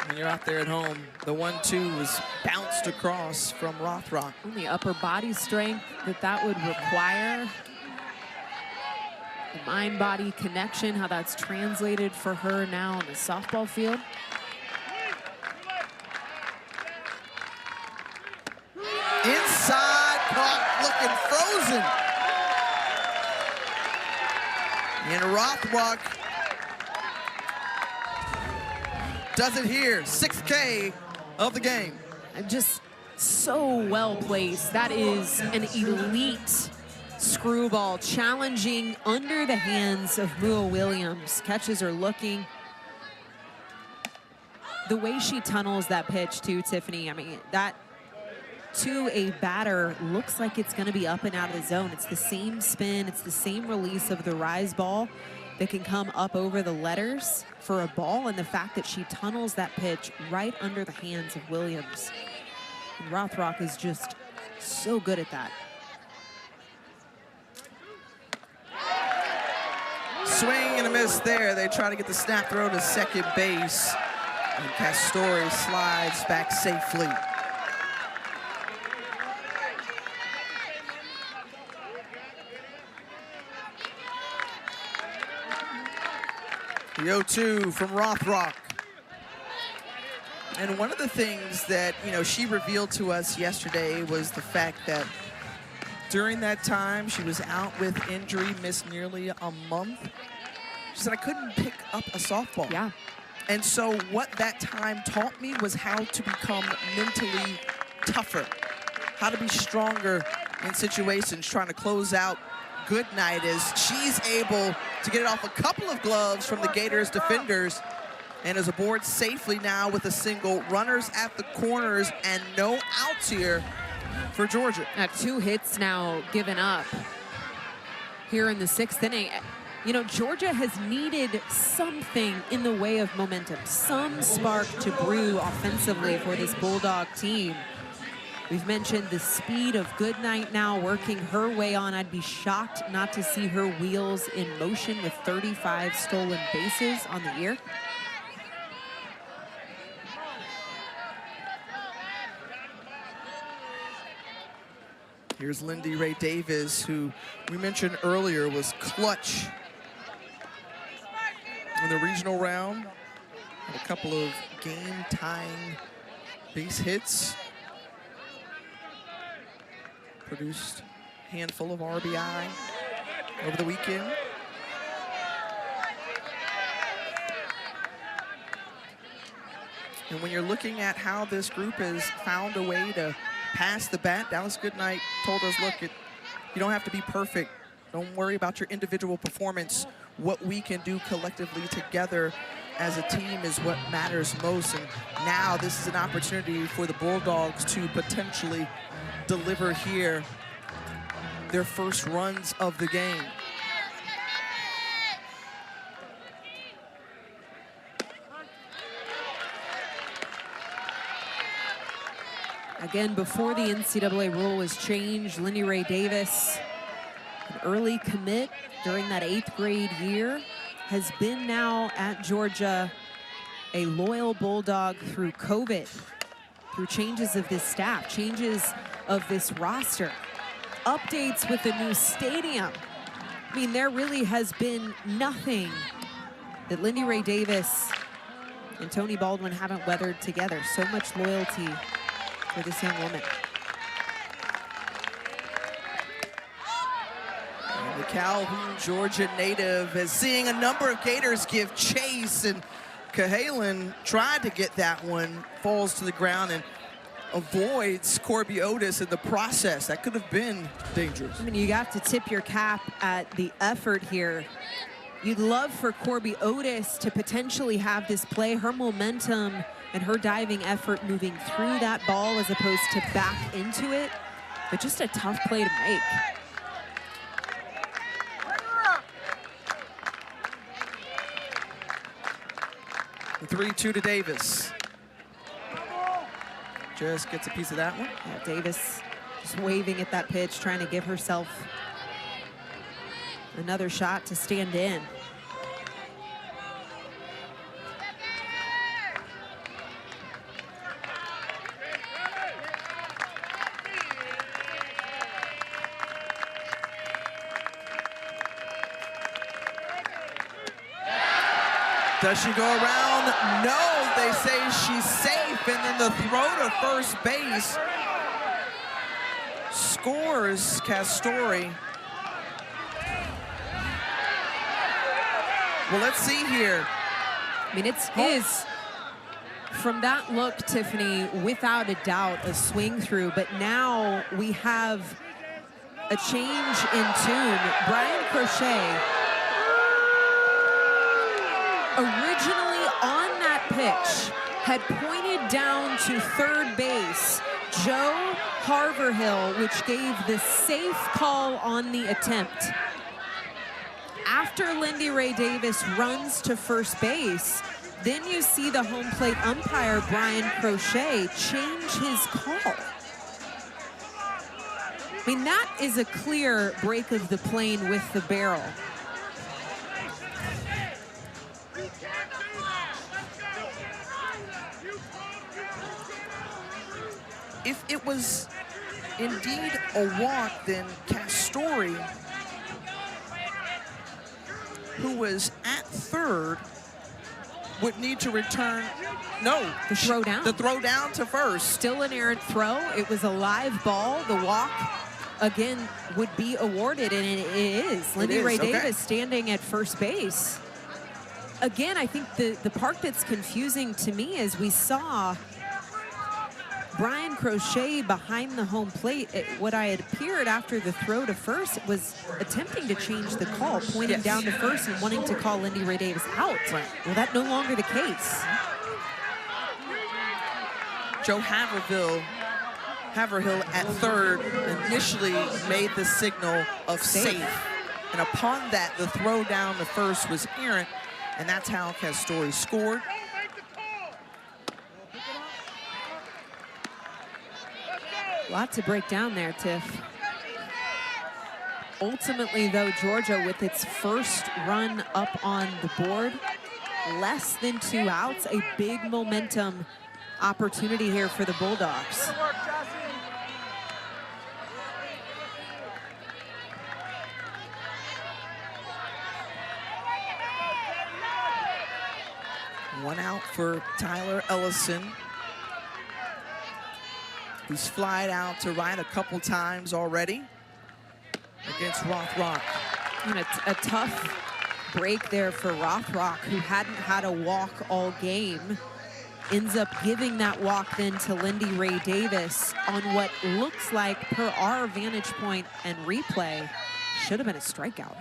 when you're out there at home. The 1-2 was bounced across from Rothrock. The upper body strength that would require. The mind-body connection, how that's translated for her now on the softball field. Inside, caught, looking frozen. And Rothrock does it here, 6th K of the game. And just so well placed. That is an elite screwball, challenging under the hands of Mua Williams. Catches are looking. The way she tunnels that pitch too, Tiffany, I mean, that to a batter looks like it's going to be up and out of the zone. It's the same spin, it's the same release of the rise ball that can come up over the letters for a ball, and the fact that she tunnels that pitch right under the hands of Williams. And Rothrock is just so good at that. Swing and a miss there. They try to get the snap throw to second base, and Castori slides back safely. The 0-2 from Rothrock. And one of the things that, she revealed to us yesterday was the fact that during that time, she was out with injury, missed nearly a month. She said, I couldn't pick up a softball. Yeah. And so what that time taught me was how to become mentally tougher, how to be stronger in situations, trying to close out Goodnight as she's able to get it off a couple of gloves from the Gators defenders and is aboard safely now with a single. Runners at the corners and no outs here for Georgia. 2 hits now given up here in the 6th inning. You know, Georgia has needed something in the way of momentum, some spark to brew offensively for this Bulldog team. We've mentioned the speed of Goodnight now working her way on. I'd be shocked not to see her wheels in motion with 35 stolen bases on the year. Here's Lindy Ray Davis, who we mentioned earlier was clutch in the regional round. Had a couple of game-tying base hits. Produced a handful of RBI over the weekend. And when you're looking at how this group has found a way to pass the bat, Dallas Goodnight told us, look, you don't have to be perfect. Don't worry about your individual performance. What we can do collectively together as a team is what matters most. And now this is an opportunity for the Bulldogs to potentially deliver here their first runs of the game. Again, before the NCAA rule was changed, Lindy Ray Davis, an early commit during that 8th grade year, has been now at Georgia a loyal Bulldog through COVID, through changes of this staff, changes of this roster, updates with the new stadium. I mean, there really has been nothing that Lindy Ray Davis and Tony Baldwin haven't weathered together. So much loyalty for this young woman. And the Calhoun, Georgia native is seeing a number of Gators give chase, and Cahalan tried to get that one, falls to the ground and avoids Corby Otis in the process. That could have been dangerous. I mean, you have to tip your cap at the effort here. You'd love for Corby Otis to potentially have this play, her momentum and her diving effort moving through that ball as opposed to back into it, but just a tough play to make. The 3-2 to Davis. Just gets a piece of that one. Yeah, Davis just waving at that pitch, trying to give herself another shot to stand in. Does she go around? No, they say she's safe, and then the throw to first base scores Castori. Well, let's see here. I mean, it's his, from that look, Tiffany, without a doubt, a swing through, but now we have a change in tune. Brian Crochet, originally on that pitch, had pointed down to third base Joe Harverhill, which gave the safe call on the attempt. After Lindy Ray Davis runs to first base, then you see the home plate umpire, Brian Crochet, change his call. I mean, that is a clear break of the plane with the barrel. If it was indeed a walk, then Castori, who was at third, would need to return. No, the throw down. The throw down to first. Still an errant throw. It was a live ball. The walk, again, would be awarded, and it is. Lindy Ray Davis standing at first base. Again, I think the part that's confusing to me is we saw Brian Crochet behind the home plate, what I had appeared after the throw to first was attempting to change the call, pointing down to first and wanting to call Lindy Ray Davis out. Right. Well, that's no longer the case. Joe Haverhill at third initially made the signal of safe. And upon that, the throw down to first was errant, and that's how Castori scored. Lot to break down there, Tiff. Ultimately, though, Georgia, with its first run up on the board, less than 2 outs, a big momentum opportunity here for the Bulldogs. One out for Tyler Ellison, who's flied out to right a couple times already against Rothrock. And a tough break there for Rothrock, who hadn't had a walk all game. Ends up giving that walk then to Lindy Ray Davis on what looks like, per our vantage point and replay, should have been a strikeout.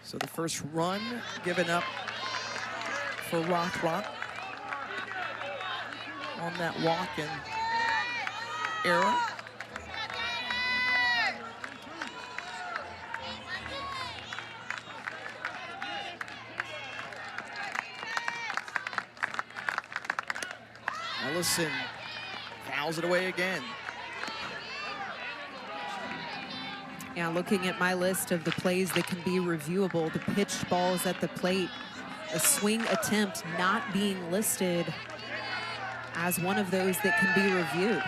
So the first run given up for Rothrock on that walk and error. Ellison fouls it away again. Yeah, looking at my list of the plays that can be reviewable, the pitched balls at the plate, a swing attempt not being listed as one of those that can be reviewed.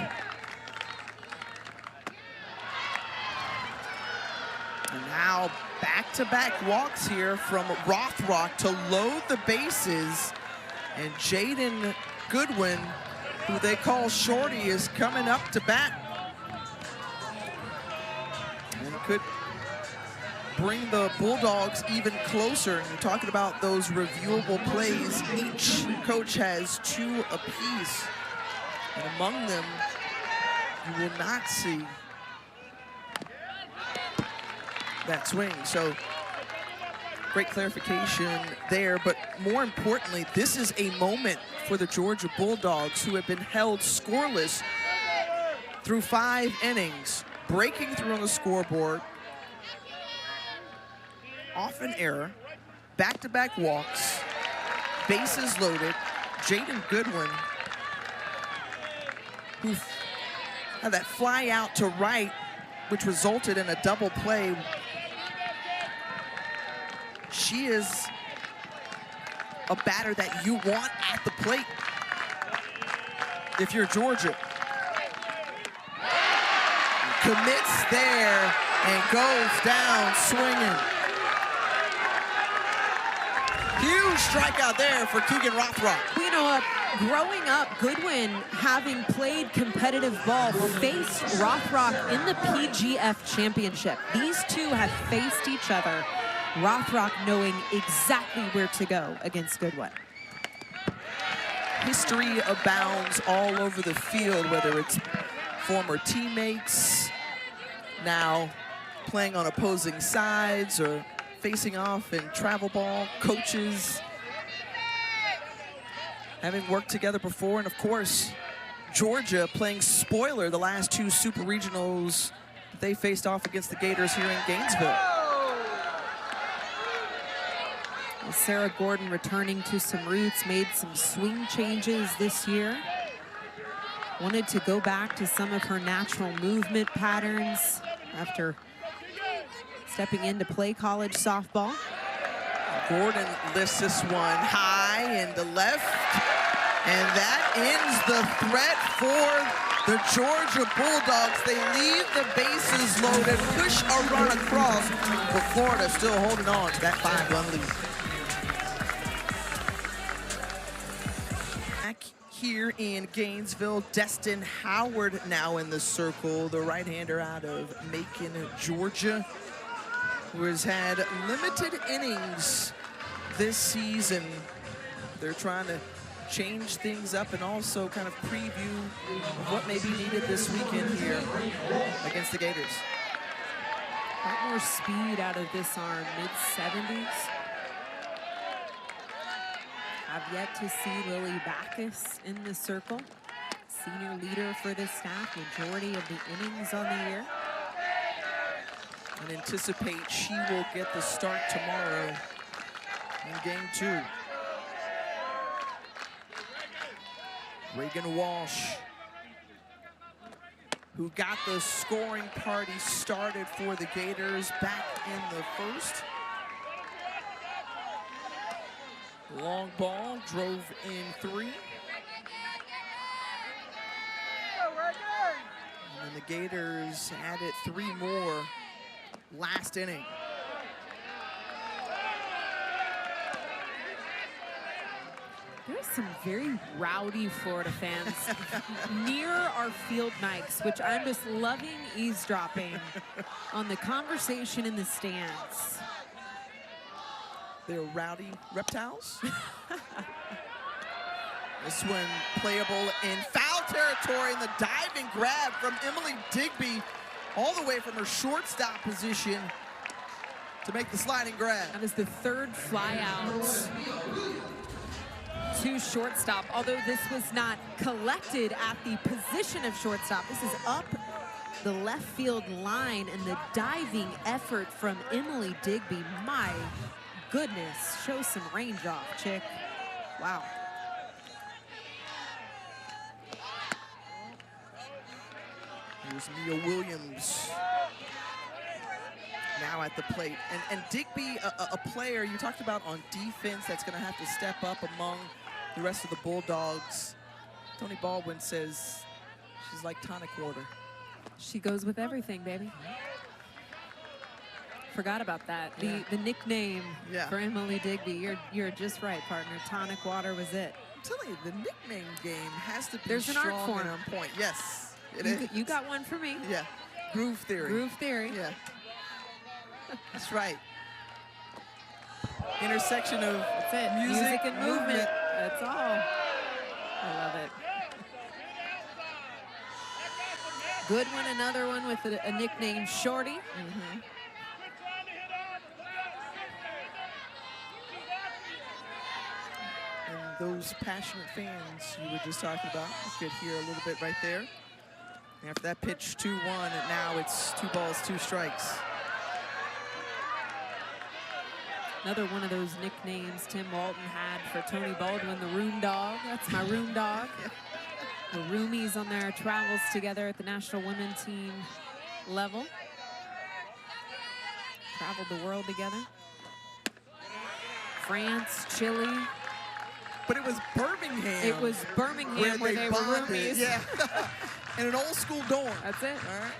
And now back-to-back walks here from Rothrock to load the bases. And Jaden Goodwin, who they call Shorty, is coming up to bat. And could bring the Bulldogs even closer. And you're talking about those reviewable plays. Each coach has 2 apiece. And among them, you will not see that swing. So great clarification there. But more importantly, this is a moment for the Georgia Bulldogs, who have been held scoreless through 5 innings, breaking through on the scoreboard, off an error, back-to-back walks, bases loaded. Jaden Goodwin, who had that fly out to right, which resulted in a double play. She is a batter that you want at the plate if you're Georgia. Commits there and goes down swinging. Huge strikeout there for Keegan Rothrock. You know, growing up, Goodwin, having played competitive ball, faced Rothrock in the PGF Championship. These two have faced each other. Rothrock knowing exactly where to go against Goodwin. History abounds all over the field, whether it's former teammates, now playing on opposing sides, or facing off in travel ball, coaches, having worked together before. And of course, Georgia playing spoiler the last 2 super regionals that they faced off against the Gators here in Gainesville. Sarah Gordon returning to some roots, made some swing changes this year. Wanted to go back to some of her natural movement patterns after stepping in to play college softball. Gordon lifts this one high into left, and that ends the threat for the Georgia Bulldogs. They leave the bases loaded, push a run across, but Florida still holding on to that 5-run lead. Back here in Gainesville. Destin Howard now in the circle, the right-hander out of Macon, Georgia, who has had limited innings this season. They're trying to change things up and also kind of preview what may be needed this weekend here against the Gators. A lot more speed out of this arm, mid-70s. Have yet to see Lily Backus in the circle. Senior leader for this staff, majority of the innings on the year. And anticipate she will get the start tomorrow in game 2. Reagan Walsh, who got the scoring party started for the Gators back in the first. Long ball, drove in 3. And then the Gators added 3 more last inning. There's some very rowdy Florida fans near our field mics, which I'm just loving eavesdropping on the conversation in the stands. They're rowdy reptiles. This one playable in foul territory, and the diving grab from Emily Digby all the way from her shortstop position to make the sliding grab. That is the 3rd fly out to shortstop, although this was not collected at the position of shortstop. This is up the left field line, and the diving effort from Emily Digby, my goodness, show some range off, chick. Wow. Here's Mia Williams now at the plate. And Digby, a player you talked about on defense that's going to have to step up among the rest of the Bulldogs. Tony Baldwin says she's like tonic water. She goes with everything, baby. Forgot about that. Yeah. The nickname Yeah. for Emily Digby. You're just right, partner. Tonic water was it. I'm telling you, the nickname game has to be There's an art strong form. and on point. Yes, it is. You got one for me. Yeah, groove theory. Groove theory. Yeah, that's right. Intersection of That's it. music and movement. That's all. I love it. Good one, another one with a nickname, Shorty. And those passionate fans you were just talking about, you could hear a little bit right there. After that pitch, 2-1, and now it's 2 balls, 2 strikes. Another one of those nicknames Tim Walton had for Tony Baldwin, the Room Dog. That's my Room Dog. The Roomies on their travels together at the national women's team level. Traveled the world together. France, Chile. But it was Birmingham. It was Birmingham where they were bonded. roomies. Yeah, in an old school dorm. That's it. All right.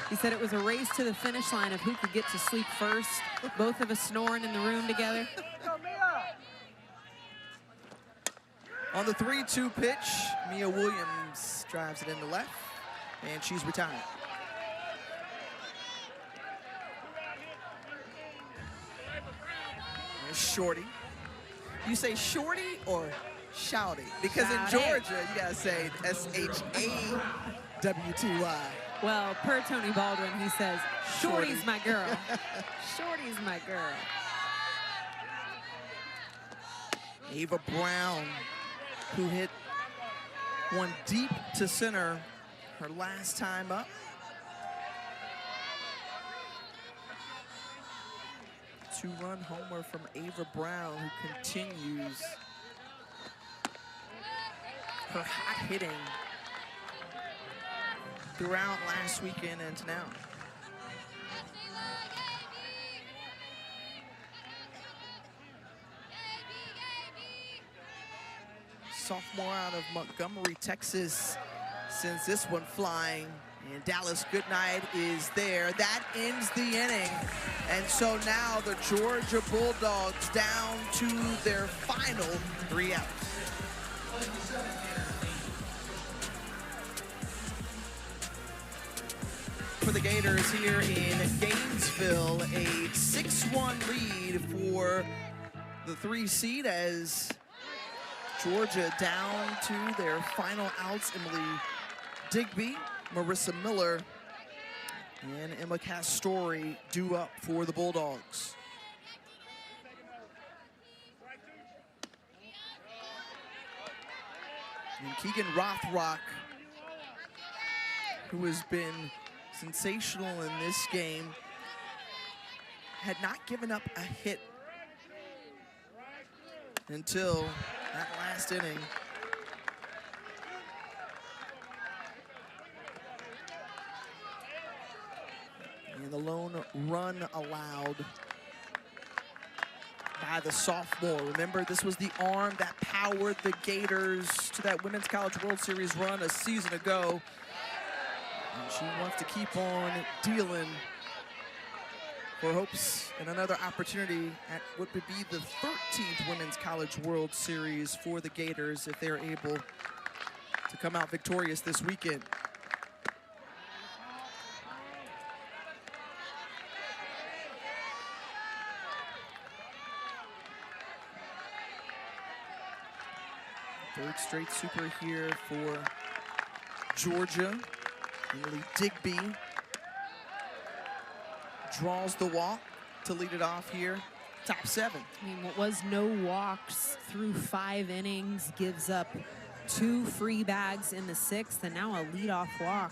He said it was a race to the finish line of who could get to sleep first. Both of us snoring in the room together. On the 3-2 pitch, Mia Williams drives it into left, and she's retired. There's Shorty. You say Shorty or Shouty? Because in Shouty. Georgia, you gotta say S-H-A-W-T-Y. Well, per Tony Baldwin, he says, Shorty's my girl. Shorty's my girl. Ava Brown, who hit one deep to center her last time up. Two-run homer from Ava Brown, who continues her hot hitting throughout last weekend and now. Sophomore out of Montgomery, Texas, sends this one flying, and Dallas Goodnight is there. That ends the inning, and so now the Georgia Bulldogs down to their final 3 outs. for the Gators here in Gainesville. A 6-1 lead for the 3 seed as Georgia down to their final outs. Emily Digby, Marissa Miller, and Emma Castori due up for the Bulldogs. And Keegan Rothrock, who has been sensational in this game, had not given up a hit until that last inning. And the lone run allowed by the sophomore. Remember, this was the arm that powered the Gators to that Women's College World Series run a season ago. And she wants to keep on dealing for hopes and another opportunity at what would be the 13th Women's College World Series for the Gators if they're able to come out victorious this weekend. Third straight super here for Georgia. Emily Digby draws the walk to lead it off here. Top 7. I mean, what was no walks through 5 innings, gives up 2 free bags in the 6th, and now a leadoff walk.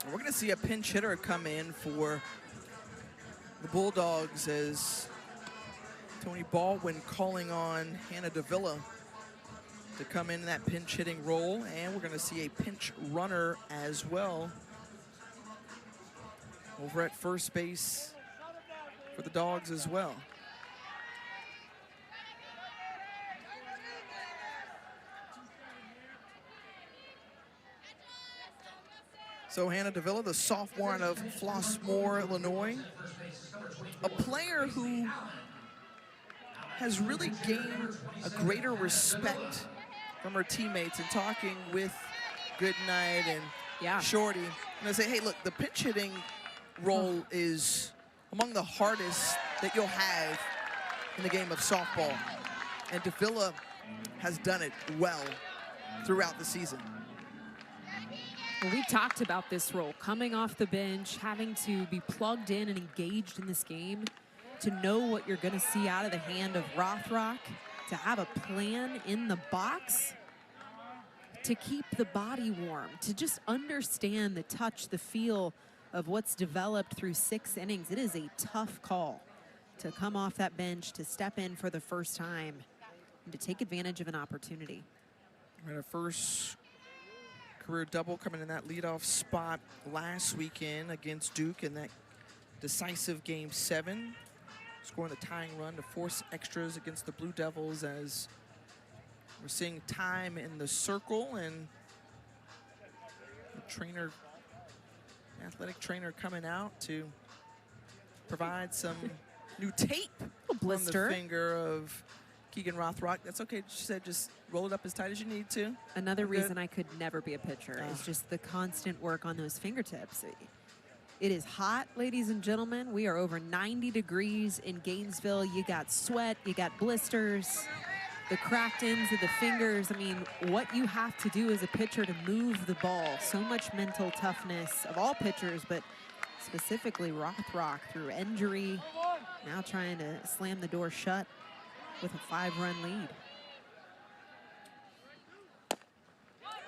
We're going to see a pinch hitter come in for the Bulldogs as Tony Baldwin calling on Hannah Davila to come in that pinch hitting role, and we're going to see a pinch runner as well over at first base for the Dogs as well. So Hannah Davila, the sophomore out of Flossmoor, Illinois, a player who has really gained a greater respect from her teammates, and talking with Goodnight and Shorty. And they say, hey, look, the pinch hitting role is among the hardest that you'll have in the game of softball. And Davila has done it well throughout the season. Well, we talked about this role, coming off the bench, having to be plugged in and engaged in this game, to know what you're going to see out of the hand of Rothrock, to have a plan in the box, to keep the body warm, to just understand the touch, the feel of what's developed through 6 innings. It is a tough call to come off that bench, to step in for the first time, and to take advantage of an opportunity. Our first career double coming in that leadoff spot last weekend against Duke in that decisive Game 7. Scoring the tying run to force extras against the Blue Devils, as we're seeing time in the circle, and the athletic trainer coming out to provide some new tape on the finger of Keegan Rothrock. That's okay, she said, just roll it up as tight as you need to. Another reason I could never be a pitcher is just the constant work on those fingertips. It is hot, ladies and gentlemen. We are over 90 degrees in Gainesville. You got sweat, you got blisters, the cracked ends of the fingers. I mean, what you have to do as a pitcher to move the ball. So much mental toughness of all pitchers, but specifically Rothrock through injury. Now trying to slam the door shut with a 5-run lead.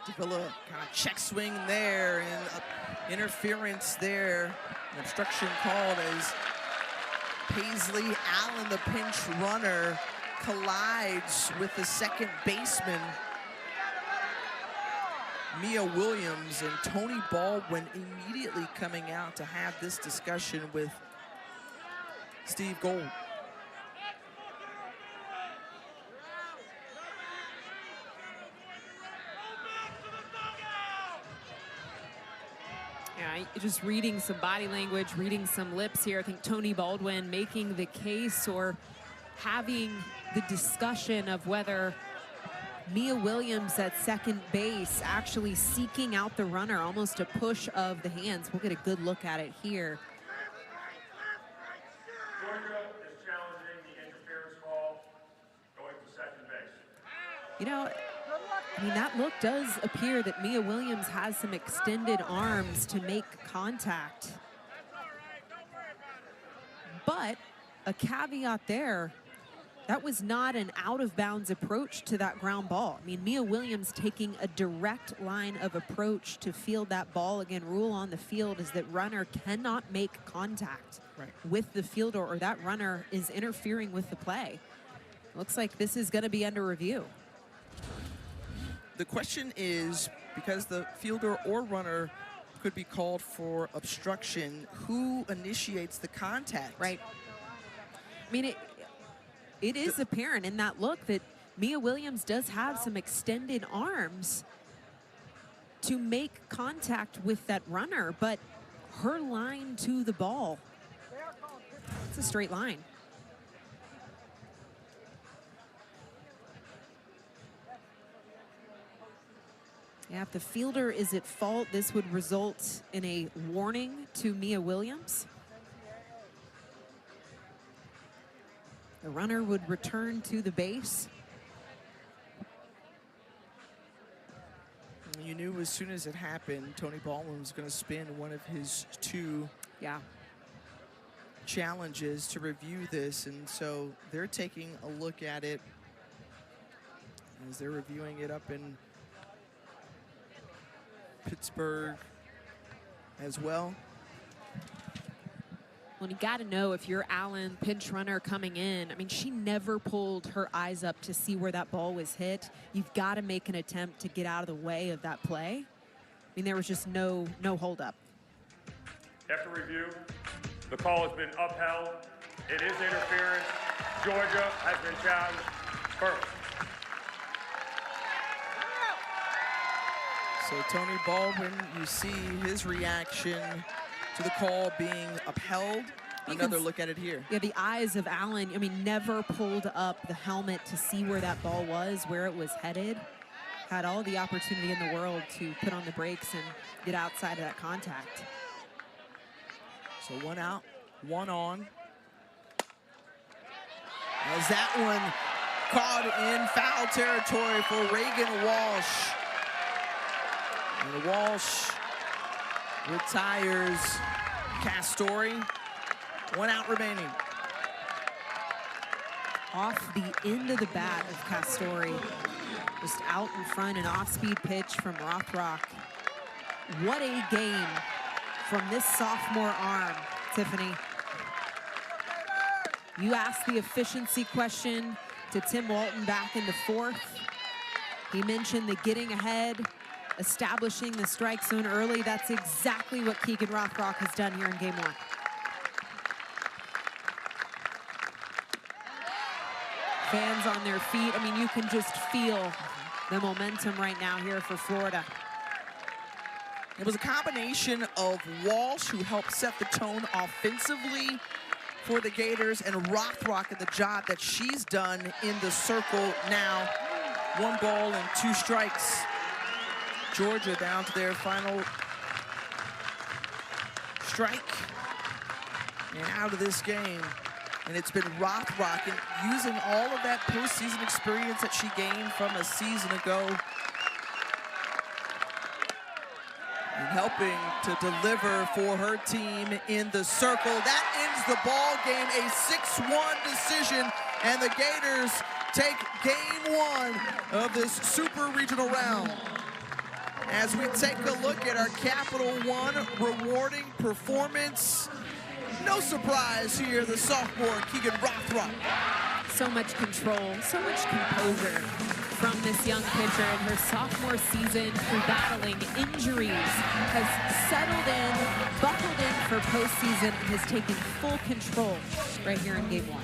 Davila kind of check swing there, and interference there. An obstruction called as Paisley Allen, the pinch runner, collides with the second baseman, Mia Williams, and Tony Baldwin immediately coming out to have this discussion with Steve Gold. Yeah, just reading some body language, reading some lips here. I think Tony Baldwin making the case or having the discussion of whether Mia Williams at second base, actually seeking out the runner, almost a push of the hands. We'll get a good look at it here. Georgia is challenging the interference call, going to second base. You know, I mean, that look does appear that Mia Williams has some extended arms to make contact. But a caveat there, that was not an out-of-bounds approach to that ground ball. I mean, Mia Williams taking a direct line of approach to field that ball. Again, rule on the field is that runner cannot make contact with the fielder, or that runner is interfering with the play. Looks like this is going to be under review. The question is, because the fielder or runner could be called for obstruction, who initiates the contact? Right. I mean, it is apparent in that look that Mia Williams does have some extended arms to make contact with that runner, but her line to the ball, it's a straight line. Yeah, if the fielder is at fault, this would result in a warning to Mia Williams. The runner would return to the base. You knew as soon as it happened, Tony Baldwin was going to spin one of his two challenges to review this, and so they're taking a look at it as they're reviewing it up in Pittsburgh as well. Well, you got to know, if you're Allen, pinch runner coming in, I mean, she never pulled her eyes up to see where that ball was hit. You've got to make an attempt to get out of the way of that play. I mean, there was just no hold up. After review, the call has been upheld. It is interference. Georgia has been challenged first. So Tony Baldwin, you see his reaction to the call being upheld. Another look at it here. Yeah, the eyes of Allen, I mean, never pulled up the helmet to see where that ball was, where it was headed. Had all the opportunity in the world to put on the brakes and get outside of that contact. So one out, one on. As that one caught in foul territory for Reagan Walsh. And Walsh retires Castori. 1 out remaining. Off the end of the bat of Castori. Just out in front, an off-speed pitch from Rothrock. What a game from this sophomore arm, Tiffany. You asked the efficiency question to Tim Walton back in the 4th. He mentioned the getting ahead, establishing the strike zone early. That's exactly what Keegan Rothrock has done here in game 1. Fans on their feet. I mean, you can just feel the momentum right now here for Florida. It was a combination of Walsh, who helped set the tone offensively for the Gators, and Rothrock and the job that she's done in the circle now. 1 ball and 2 strikes. Georgia down to their final strike and out of this game. And it's been Rothrock and using all of that postseason experience that she gained from a season ago and helping to deliver for her team in the circle. That ends the ball game, a 6-1 decision, and the Gators take game 1 of this super regional round. As we take a look at our Capital One rewarding performance, no surprise here, the sophomore Keegan Rothrock. So much control, so much composure from this young pitcher in her sophomore season, through battling injuries, has settled in, buckled in for postseason, and has taken full control right here in game 1.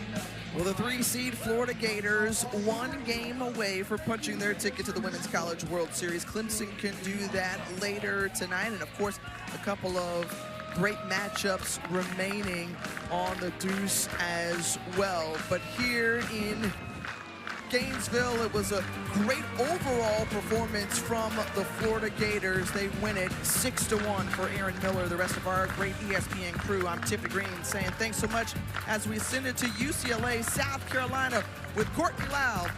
Well, the 3-seed Florida Gators 1 game away for punching their ticket to the Women's College World Series. Clemson can do that later tonight, and of course, a couple of great matchups remaining on the deuce as well. But here in Gainesville. It was a great overall performance from the Florida Gators. They win it 6-1 for Aaron Miller. The rest of our great ESPN crew, I'm Tiffany Green saying thanks so much as we send it to UCLA, South Carolina with Courtney Loud.